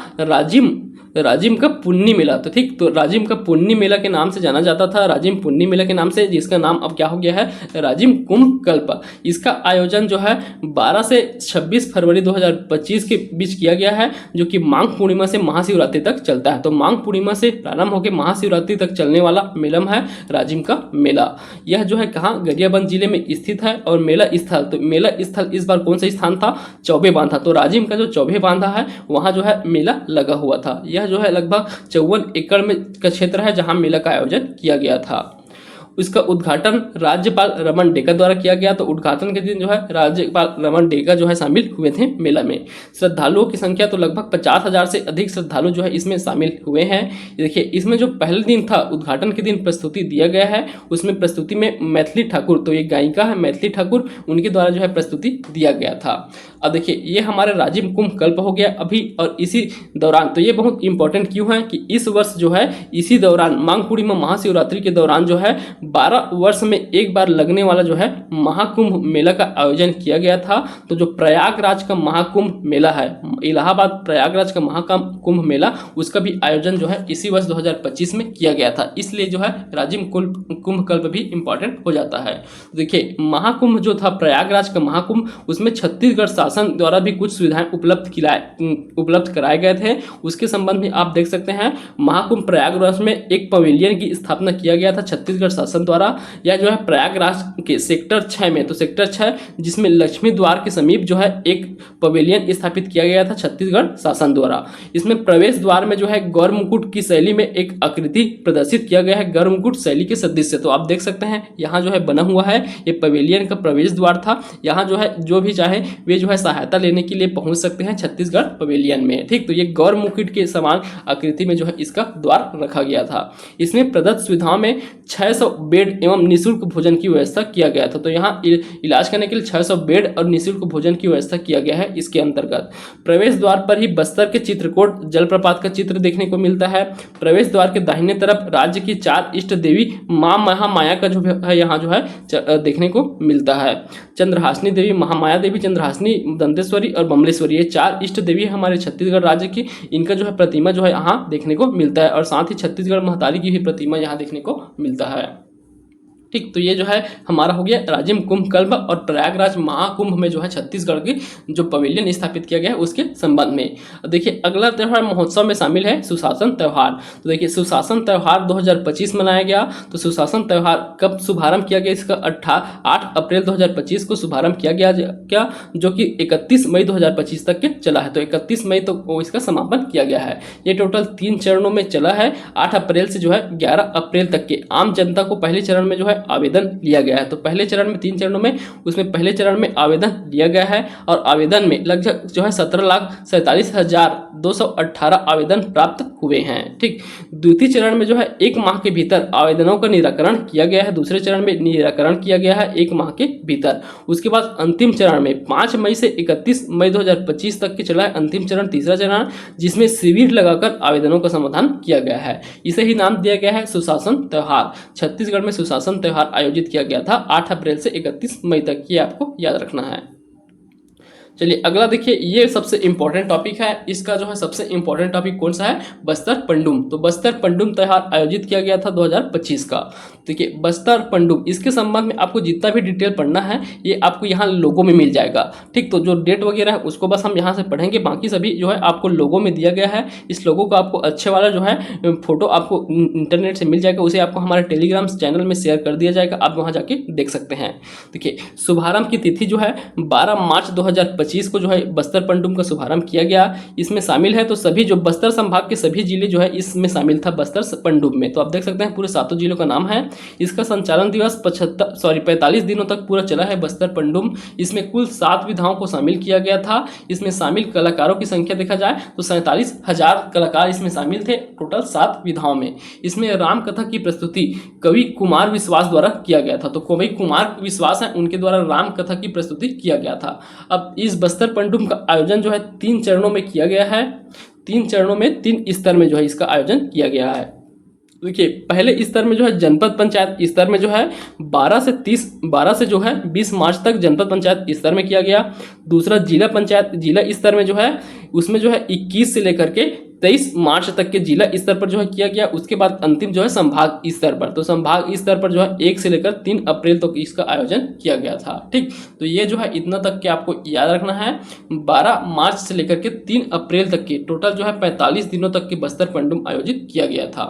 राजिम का पुन्नी मेला। तो ठीक, तो राजिम का पुन्नी मेला के नाम से जाना जाता था, राजिम पुन्नी मेला के नाम से, जिसका नाम अब क्या हो गया है, राजिम कुंभ कल्प। इसका आयोजन जो है 12 से 26 फरवरी 2025 के बीच किया गया है, जो कि माघ पूर्णिमा से महाशिवरात्रि तक चलता है। तो माघ पूर्णिमा से प्रारंभ होकर महाशिवरात्रि तक चलने वाला मेलम है राजिम का मेला। यह जो है कहाँ, गरियाबंद जिले में स्थित है। और मेला स्थल, तो मेला स्थल इस बार कौन सा स्थान था, चौबे बांधा। तो राजिम का जो चौबे बांधा है वहाँ जो है मेला लगा हुआ था। यह जो है लगभग 54 एकड़ में का क्षेत्र है जहां मेला का आयोजन किया गया था। उसका उद्घाटन राज्यपाल रमन डेका द्वारा किया गया। तो उद्घाटन के दिन जो है राज्यपाल रमन डेका जो है शामिल हुए थे मेला में। श्रद्धालुओं की संख्या तो लगभग 50,000 से अधिक श्रद्धालु जो है इसमें शामिल हुए हैं। देखिए इसमें जो पहले दिन था, उद्घाटन के दिन प्रस्तुति दिया गया है, उसमें प्रस्तुति में मैथिली ठाकुर, तो ये गायिका है मैथिली ठाकुर, उनके द्वारा जो है प्रस्तुति दिया गया था। अब देखिए ये हमारे राजिम कुंभ कल्प हो गया अभी, और इसी दौरान, तो ये बहुत इंपॉर्टेंट क्यों है कि इस वर्ष जो है इसी दौरान माघ पूर्णिमा महाशिवरात्रि के दौरान जो है 12 वर्ष में एक बार लगने वाला जो है महाकुंभ मेला का आयोजन किया गया था। तो जो प्रयागराज का महाकुंभ मेला है, इलाहाबाद प्रयागराज का महाकुंभ मेला, उसका भी आयोजन जो है इसी वर्ष 2025 में किया गया था। इसलिए जो है राजिम कुंभ कल्प भी इंपॉर्टेंट हो जाता है। देखिए महाकुंभ जो था प्रयागराज का महाकुंभ, उसमें छत्तीसगढ़ शासन द्वारा भी कुछ सुविधाएं उपलब्ध कराए गए थे। उसके संबंध में आप देख सकते हैं महाकुंभ प्रयागराज में एक पवेलियन की स्थापना किया गया था छत्तीसगढ़ शासन द्वारा। यह जो है प्रयागराज के सेक्टर 6 में, तो सेक्टर 6 जिसमें लक्ष्मी द्वार के समीप जो है एक पवेलियन स्थापित किया गया था छत्तीसगढ़ शासन द्वारा। इसमें प्रवेश द्वार में जो है गौर मुकुट की शैली में एक आकृति प्रदर्शित किया गया है, गौर मुकुट शैली के सदृश। तो आप देख सकते हैं यहाँ जो है बना हुआ है, ये पवेलियन का प्रवेश द्वार था। यहाँ जो है जो भी चाहे वे जो है सहायता लेने के लिए पहुंच सकते हैं छत्तीसगढ़ पवेलियन में। ठीक, तो ये गौर मुकुट के समान आकृति में जो है इसका द्वार रखा गया था। इसमें प्रदत्त सुविधाओं में 600 बेड एवं निःशुल्क भोजन की व्यवस्था किया गया था। तो यहाँ इलाज करने के लिए 600 बेड और निःशुल्क भोजन की व्यवस्था किया गया है। इसके अंतर्गत प्रवेश द्वार पर ही बस्तर के चित्रकूट जलप्रपात का चित्र देखने को मिलता है। प्रवेश द्वार के दाहिने तरफ राज्य की 4 इष्ट देवी माँ महामाया का जो है यहाँ जो है देखने को मिलता है। चंद्रहासिनी देवी, महामाया देवी, चंद्रहासिनी, दंतेश्वरी और बमलेश्वरी, ये 4 इष्ट देवी है हमारे छत्तीसगढ़ राज्य की। इनका जो है प्रतिमा जो है यहाँ देखने को मिलता है, और साथ ही छत्तीसगढ़ महतारी की भी प्रतिमा यहाँ देखने को मिलता है। ठीक, तो ये जो है हमारा हो गया राजिम कुंभ कल्प और प्रयागराज महाकुंभ में जो है छत्तीसगढ़ की जो पवेलियन स्थापित किया गया है उसके संबंध में। देखिए अगला त्यौहार महोत्सव में शामिल है सुशासन त्यौहार। तो देखिए सुशासन त्यौहार 2025 मनाया गया। तो सुशासन त्यौहार कब शुभारंभ किया गया, इसका 8 अप्रैल 2025 को शुभारंभ किया गया, क्या जो कि 31 मई 2025 तक के चला है। तो 31 मई तो इसका समापन किया गया है। ये टोटल 3 चरणों में चला है। 8 अप्रैल से जो है 11 अप्रैल तक के आम जनता को पहले चरण में जो है आवेदन लिया गया है। तो पहले चरण में 3 चरणों में, उसमें पहले चरण में आवेदन लिया गया है और आवेदन में लगभग जो है 17,47,218 आवेदन प्राप्त हुए हैं। ठीक, द्वितीय चरण में जो है 1 माह के भीतर आवेदनों का निराकरण किया गया है। दूसरे चरण में निराकरण किया गया है 1 माह के भीतर। उसके बाद अंतिम चरण में 5 मई से 31 मई 2025 तक के चला है अंतिम चरण, तीसरा चरण, जिसमें शिविर लगाकर आवेदनों का समाधान किया गया है। इसे ही नाम दिया गया है सुशासन त्यौहार। छत्तीसगढ़ में सुशासन त्यौहार आयोजित किया गया था 8 अप्रैल से 31 मई तक, ये आपको याद रखना है। चलिए अगला देखिए, ये सबसे इंपॉर्टेंट टॉपिक है। इसका जो है सबसे इंपॉर्टेंट टॉपिक कौन सा है, बस्तर पंडुम। तो बस्तर पंडुम त्यौहार आयोजित किया गया था 2025 का। देखिए बस्तर पंडुम, इसके संबंध में आपको जितना भी डिटेल पढ़ना है ये आपको यहाँ लोगों में मिल जाएगा। ठीक, तो जो डेट वगैरह है उसको बस हम यहाँ से पढ़ेंगे, बाकी सभी जो है आपको लोगों में दिया गया है। इस लोगों को आपको अच्छे वाला जो है फोटो आपको इंटरनेट से मिल जाएगा, उसे आपको हमारे टेलीग्राम चैनल में शेयर कर दिया जाएगा, आप वहाँ जाके देख सकते हैं। देखिए शुभारंभ की तिथि जो है 12 मार्च 2025 2025 को जो है बस्तर पंडुम का शुभारंभ किया गया। इसमें शामिल है तो सभी जो बस्तर संभाग के सभी जिले जो है इसमें शामिल था बस्तर पंडुम में। तो आप देख सकते हैं पूरे 7 जिलों का नाम है। इसका संचालन दिवस 45 दिनों तक पूरा चला है बस्तर पंडुम। इसमें कुल 7 विधाओं को शामिल किया गया था। इसमें शामिल कलाकारों की संख्या देखा जाए तो 47,000 कलाकार इसमें शामिल थे टोटल 7 विधाओं में। इसमें राम कथा की प्रस्तुति कवि कुमार विश्वास द्वारा किया गया था। तो कवि कुमार विश्वास है उनके द्वारा राम कथा की प्रस्तुति किया गया था। अब इस बस्तर पंडुम का आयोजन जो है 3 चरणों में किया गया है। 3 चरणों में 3 स्तर में जो है इसका आयोजन किया गया है। देखिए पहले स्तर में जो है जनपद पंचायत स्तर में जो है 12 से जो है 20 मार्च तक जनपद पंचायत स्तर में किया गया। दूसरा जिला पंचायत जिला स्तर में जो है उसमें जो है 21 से लेकर के 23 मार्च तक के जिला स्तर पर जो है किया गया। उसके बाद अंतिम जो है संभाग स्तर पर, तो संभाग स्तर पर जो है 1 से लेकर 3 अप्रैल तक इसका आयोजन किया गया था। ठीक, तो ये जो है इतना तक के आपको याद रखना है। 12 मार्च से लेकर के 3 अप्रैल तक के टोटल जो है 45 दिनों तक के बस्तर पंडुम आयोजित किया गया था।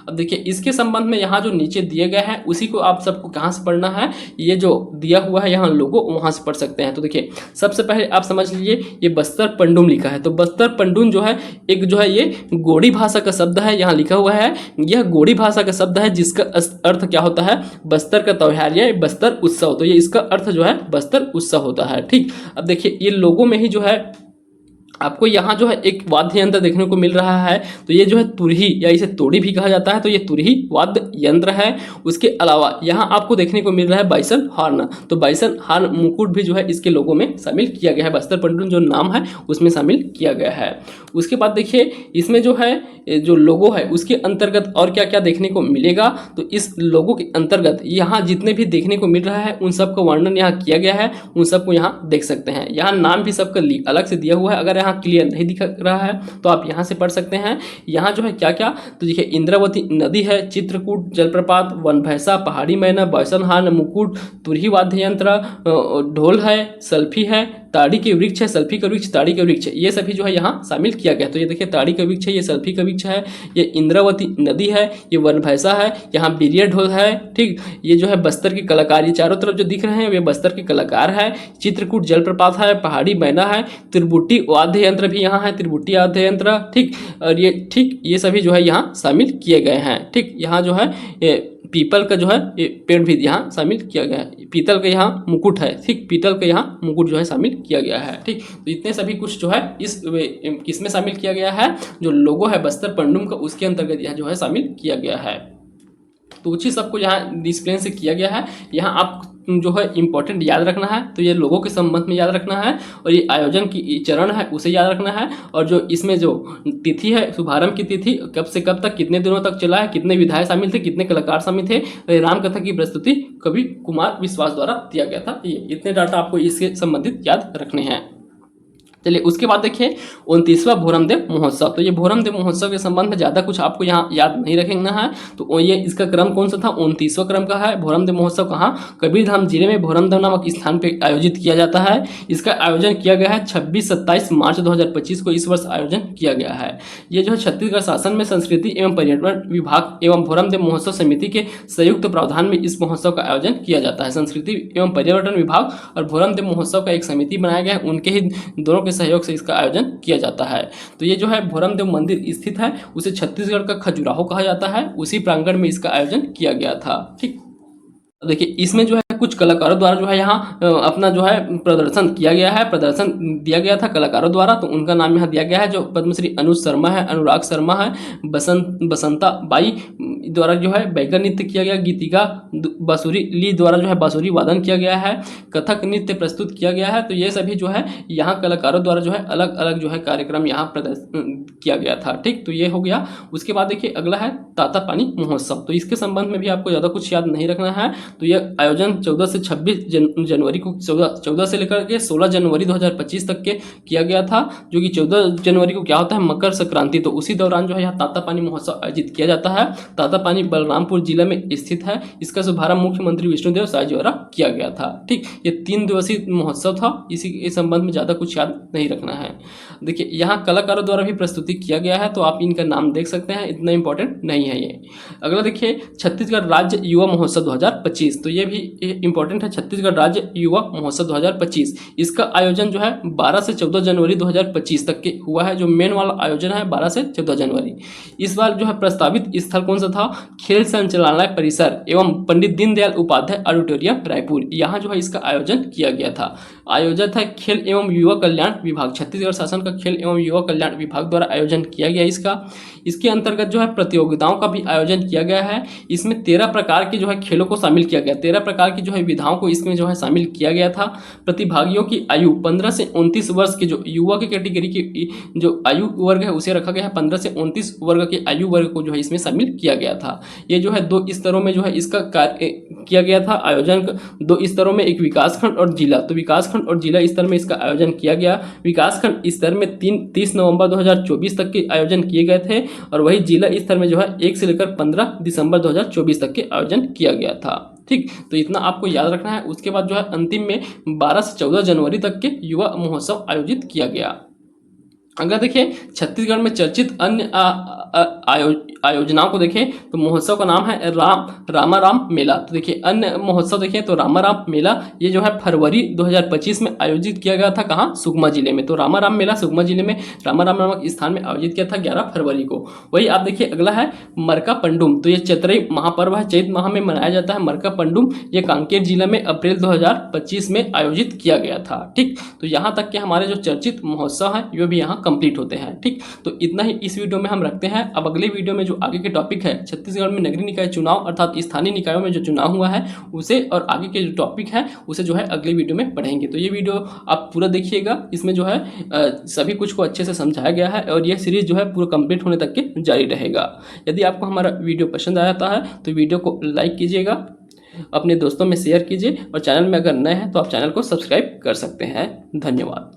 अब देखिए इसके संबंध में यहाँ जो नीचे दिए गए हैं उसी को आप सबको कहाँ से पढ़ना है, ये जो दिया हुआ है यहाँ लोगो वहाँ से पढ़ सकते हैं। तो देखिए सबसे पहले आप समझ लीजिए ये बस्तर पंडुम लिखा है, तो बस्तर पंडुम जो है एक जो है ये गोड़ी भाषा का शब्द है, यहाँ लिखा हुआ है यह गोड़ी भाषा का शब्द है जिसका अर्थ क्या होता है, बस्तर का त्योहार या बस्तर उत्सव। तो ये इसका अर्थ जो है बस्तर उत्सव होता है। ठीक, अब देखिए ये लोगों में ही जो है आपको यहाँ जो है एक वाद्य यंत्र देखने को मिल रहा है। तो ये जो है तुरही या इसे तोड़ी भी कहा जाता है, तो ये तुरही वाद्य यंत्र है। उसके अलावा यहाँ आपको देखने को मिल रहा है बाइसन हॉर्न, तो बाइसन हॉर्न मुकुट भी जो है इसके लोगों में शामिल किया गया है। बस्तर पंडुम जो नाम है उसमें शामिल किया गया है। उसके बाद देखिए इसमें जो है जो लोगो है उसके अंतर्गत और क्या क्या देखने को मिलेगा। तो इस लोगो के अंतर्गत यहाँ जितने भी देखने को मिल रहा है उन सबका वर्णन यहाँ किया गया है, उन सबको यहाँ देख सकते हैं। यहाँ नाम भी सबका अलग से दिया हुआ है, अगर यहाँ क्लियर नहीं दिख रहा है तो आप यहाँ से पढ़ सकते हैं। यहाँ जो है क्या क्या, तो देखिए इंद्रावती नदी है, चित्रकूट जलप्रपात, वन भैंसा, पहाड़ी मैना, बाइसन हॉर्न, मुकुट, तुरही वाद्य यंत्र, ढोल है, सल्फी है, ताड़ी के वृक्ष है, सल्फी का वृक्ष, ताड़ी का वृक्ष, ये सभी जो है यहाँ शामिल किया गया। तो ये देखिए ताड़ी का वृक्ष है, ये सल्फी का वृक्ष है, ये इंद्रावती नदी है, ये वन भैंसा है, यहाँ बिरिया ढोल है। ठीक, ये जो है बस्तर के कलाकार, ये चारों तरफ जो दिख रहे हैं वे बस्तर के कलाकार है। चित्रकूट जलप्रपात है, पहाड़ी मैना है, त्रिबुट्टी वाद्य यंत्र भी यहाँ है, त्रिबुट्टी वाद्य यंत्र। ठीक, और ये सभी जो है यहाँ शामिल किए गए हैं। ठीक, यहाँ जो है पीपल का जो है पेड़ भी यहाँ शामिल किया गया है, पीतल का यहाँ मुकुट है। ठीक, पीतल का यहाँ मुकुट जो है शामिल किया गया है। ठीक, तो इतने सभी कुछ जो है किसमें शामिल किया गया है, जो लोगो है बस्तर पंडुम का उसके अंतर्गत यह जो है शामिल किया गया है। तो उसी सबको यहाँ डिस्प्लेन से किया गया है। यहाँ आप जो है इंपॉर्टेंट याद रखना है, तो ये लोगों के संबंध में याद रखना है, और ये आयोजन की चरण है उसे याद रखना है, और जो इसमें जो तिथि है शुभारंभ की तिथि कब से कब तक कितने दिनों तक चला है, कितने विधायक शामिल थे, कितने कलाकार शामिल थे, तो राम कथा की प्रस्तुति कवि कुमार विश्वास द्वारा दिया गया था। ये इतने डाटा आपको इससे संबंधित याद रखने हैं। चलिए उसके बाद देखिए 29वां भोरमदेव महोत्सव। तो ये भोरमदेव महोत्सव के संबंध में ज़्यादा कुछ आपको यहाँ याद नहीं रखना है। तो ये इसका क्रम कौन सा था, 29वां क्रम का है। भोरमदेव महोत्सव कहाँ, कबीरधाम जिले में भोरमदेव नामक स्थान पे आयोजित किया जाता है। इसका आयोजन किया गया है 26-27 मार्च 2025 को इस वर्ष आयोजन किया गया है। ये जो है छत्तीसगढ़ शासन में संस्कृति एवं पर्यटन विभाग एवं भोरमदेव महोत्सव समिति के संयुक्त प्रावधान में इस महोत्सव का आयोजन किया जाता है। संस्कृति एवं पर्यटन विभाग और भोरमदेव महोत्सव का एक समिति बनाया गया है, उनके ही दोनों के सहयोग से इसका आयोजन किया जाता है। तो ये जो है भोरमदेव मंदिर स्थित है, उसे छत्तीसगढ़ का खजुराहो कहा जाता है, उसी प्रांगण में इसका आयोजन किया गया था। ठीक, देखिए इसमें जो है कुछ कलाकारों द्वारा जो है यहाँ अपना जो है प्रदर्शन किया गया है, प्रदर्शन दिया गया था कलाकारों द्वारा। तो उनका नाम यहाँ दिया गया है, जो पद्मश्री अनुज शर्मा है, अनुराग शर्मा है, बसंता बाई द्वारा जो है बैगर नृत्य किया गया, गीतिका बांसुरी ली द्वारा जो है बांसुरी वादन किया गया है, कथक नृत्य प्रस्तुत किया गया है। तो ये सभी जो है यहाँ कलाकारों द्वारा जो है अलग अलग जो है कार्यक्रम यहाँ प्रदर्शन किया गया था। ठीक, तो ये हो गया। उसके बाद देखिए अगला है तातापानी महोत्सव। तो इसके संबंध में भी आपको ज़्यादा कुछ याद नहीं रखना है। तो यह आयोजन 14 से 26 जनवरी को 14 से लेकर के 16 जनवरी 2025 तक के किया गया था, जो कि 14 जनवरी को क्या होता है, मकर संक्रांति। तो उसी दौरान जो है यहाँ तातापानी महोत्सव आयोजित किया जाता है। तातापानी बलरामपुर जिले में स्थित है। इसका शुभारंभ मुख्यमंत्री विष्णुदेव साय द्वारा किया गया था। ठीक, ये 3 दिवसीय महोत्सव था, इसी के संबंध में ज़्यादा कुछ याद नहीं रखना है। देखिए यहाँ कलाकारों द्वारा भी प्रस्तुति किया गया है, तो आप इनका नाम देख सकते हैं, इतना इंपॉर्टेंट नहीं है ये। अगला देखिए छत्तीसगढ़ राज्य युवा महोत्सव 2025। तो ये भी इंपॉर्टेंट है, छत्तीसगढ़ राज्य युवा महोत्सव 2025। इसका आयोजन जो है 12 से 14 जनवरी 2025 तक के हुआ है। जो मेन वाला आयोजन है 12 से 14 जनवरी। इस बार जो है प्रस्तावित स्थल कौन सा था? खेल संचालनालय परिसर एवं पंडित दीनदयाल उपाध्याय ऑडिटोरियम रायपुर, यहाँ जो है इसका आयोजन किया गया था। आयोजक है खेल एवं युवा कल्याण विभाग, छत्तीसगढ़ शासन का खेल एवं युवा कल्याण विभाग द्वारा आयोजन किया गया इसका। इसके अंतर्गत जो है प्रतियोगिताओं का भी आयोजन किया गया है। इसमें 13 प्रकार के जो है खेलों को शामिल किया गया, 13 प्रकार की जो है विधाओं को इसमें जो है शामिल किया गया था। प्रतिभागियों की आयु 15 से 29 वर्ष के जो युवा की कैटेगरी की जो आयु वर्ग है उसे रखा गया है। 15 से 29 वर्ग के आयु वर्ग को जो है इसमें शामिल किया गया था। ये जो है 2 स्तरों में जो है इसका कार्य किया गया था। आयोजन 2 स्तरों में, एक विकासखंड और जिला। तो विकासखंड और जिला स्तर में इसका आयोजन किया गया। विकासखंड स्तर में 30 नवंबर 2024 तक के आयोजन किए गए थे और वही जिला स्तर में जो है 1 से लेकर 15 दिसंबर 2024 तक के आयोजन किया गया था। ठीक, तो इतना आपको याद रखना है। उसके बाद जो है अंतिम में 12 से 14 जनवरी तक के युवा महोत्सव आयोजित किया गया। अगर देखिए छत्तीसगढ़ में चर्चित अन्य आयोजनाओं को देखें तो महोत्सव का नाम है रामाराम मेला। तो देखिए अन्य महोत्सव देखें तो रामाराम मेला ये जो है फरवरी 2025 में आयोजित किया गया था। कहाँ? सुकमा जिले में। तो रामाराम मेला सुकमा जिले में रामाराम नामक स्थान में आयोजित किया था 11 फरवरी को। वही आप देखिए अगला है मरका पंडुम। तो ये चैत्रई महापर्व है, चैत माह में मनाया जाता है मरका पंडुम। ये कांकेर जिला में अप्रैल 2025 में आयोजित किया गया था। ठीक, तो यहाँ तक के हमारे जो चर्चित महोत्सव है ये भी यहाँ कंप्लीट होते हैं। ठीक, तो इतना ही इस वीडियो में हम रखते हैं। अब अगले वीडियो में जो आगे के टॉपिक है छत्तीसगढ़ में नगरीय निकाय चुनाव अर्थात स्थानीय निकायों में जो चुनाव हुआ है उसे और आगे के जो टॉपिक है उसे जो है अगले वीडियो में पढ़ेंगे। तो ये वीडियो आप पूरा देखिएगा, इसमें जो है सभी कुछ को अच्छे से समझाया गया है और यह सीरीज जो है पूरा कंप्लीट होने तक के जारी रहेगा। यदि आपको हमारा वीडियो पसंद आता है तो वीडियो को लाइक कीजिएगा, अपने दोस्तों में शेयर कीजिए और चैनल में अगर नए हैं तो आप चैनल को सब्सक्राइब कर सकते हैं। धन्यवाद।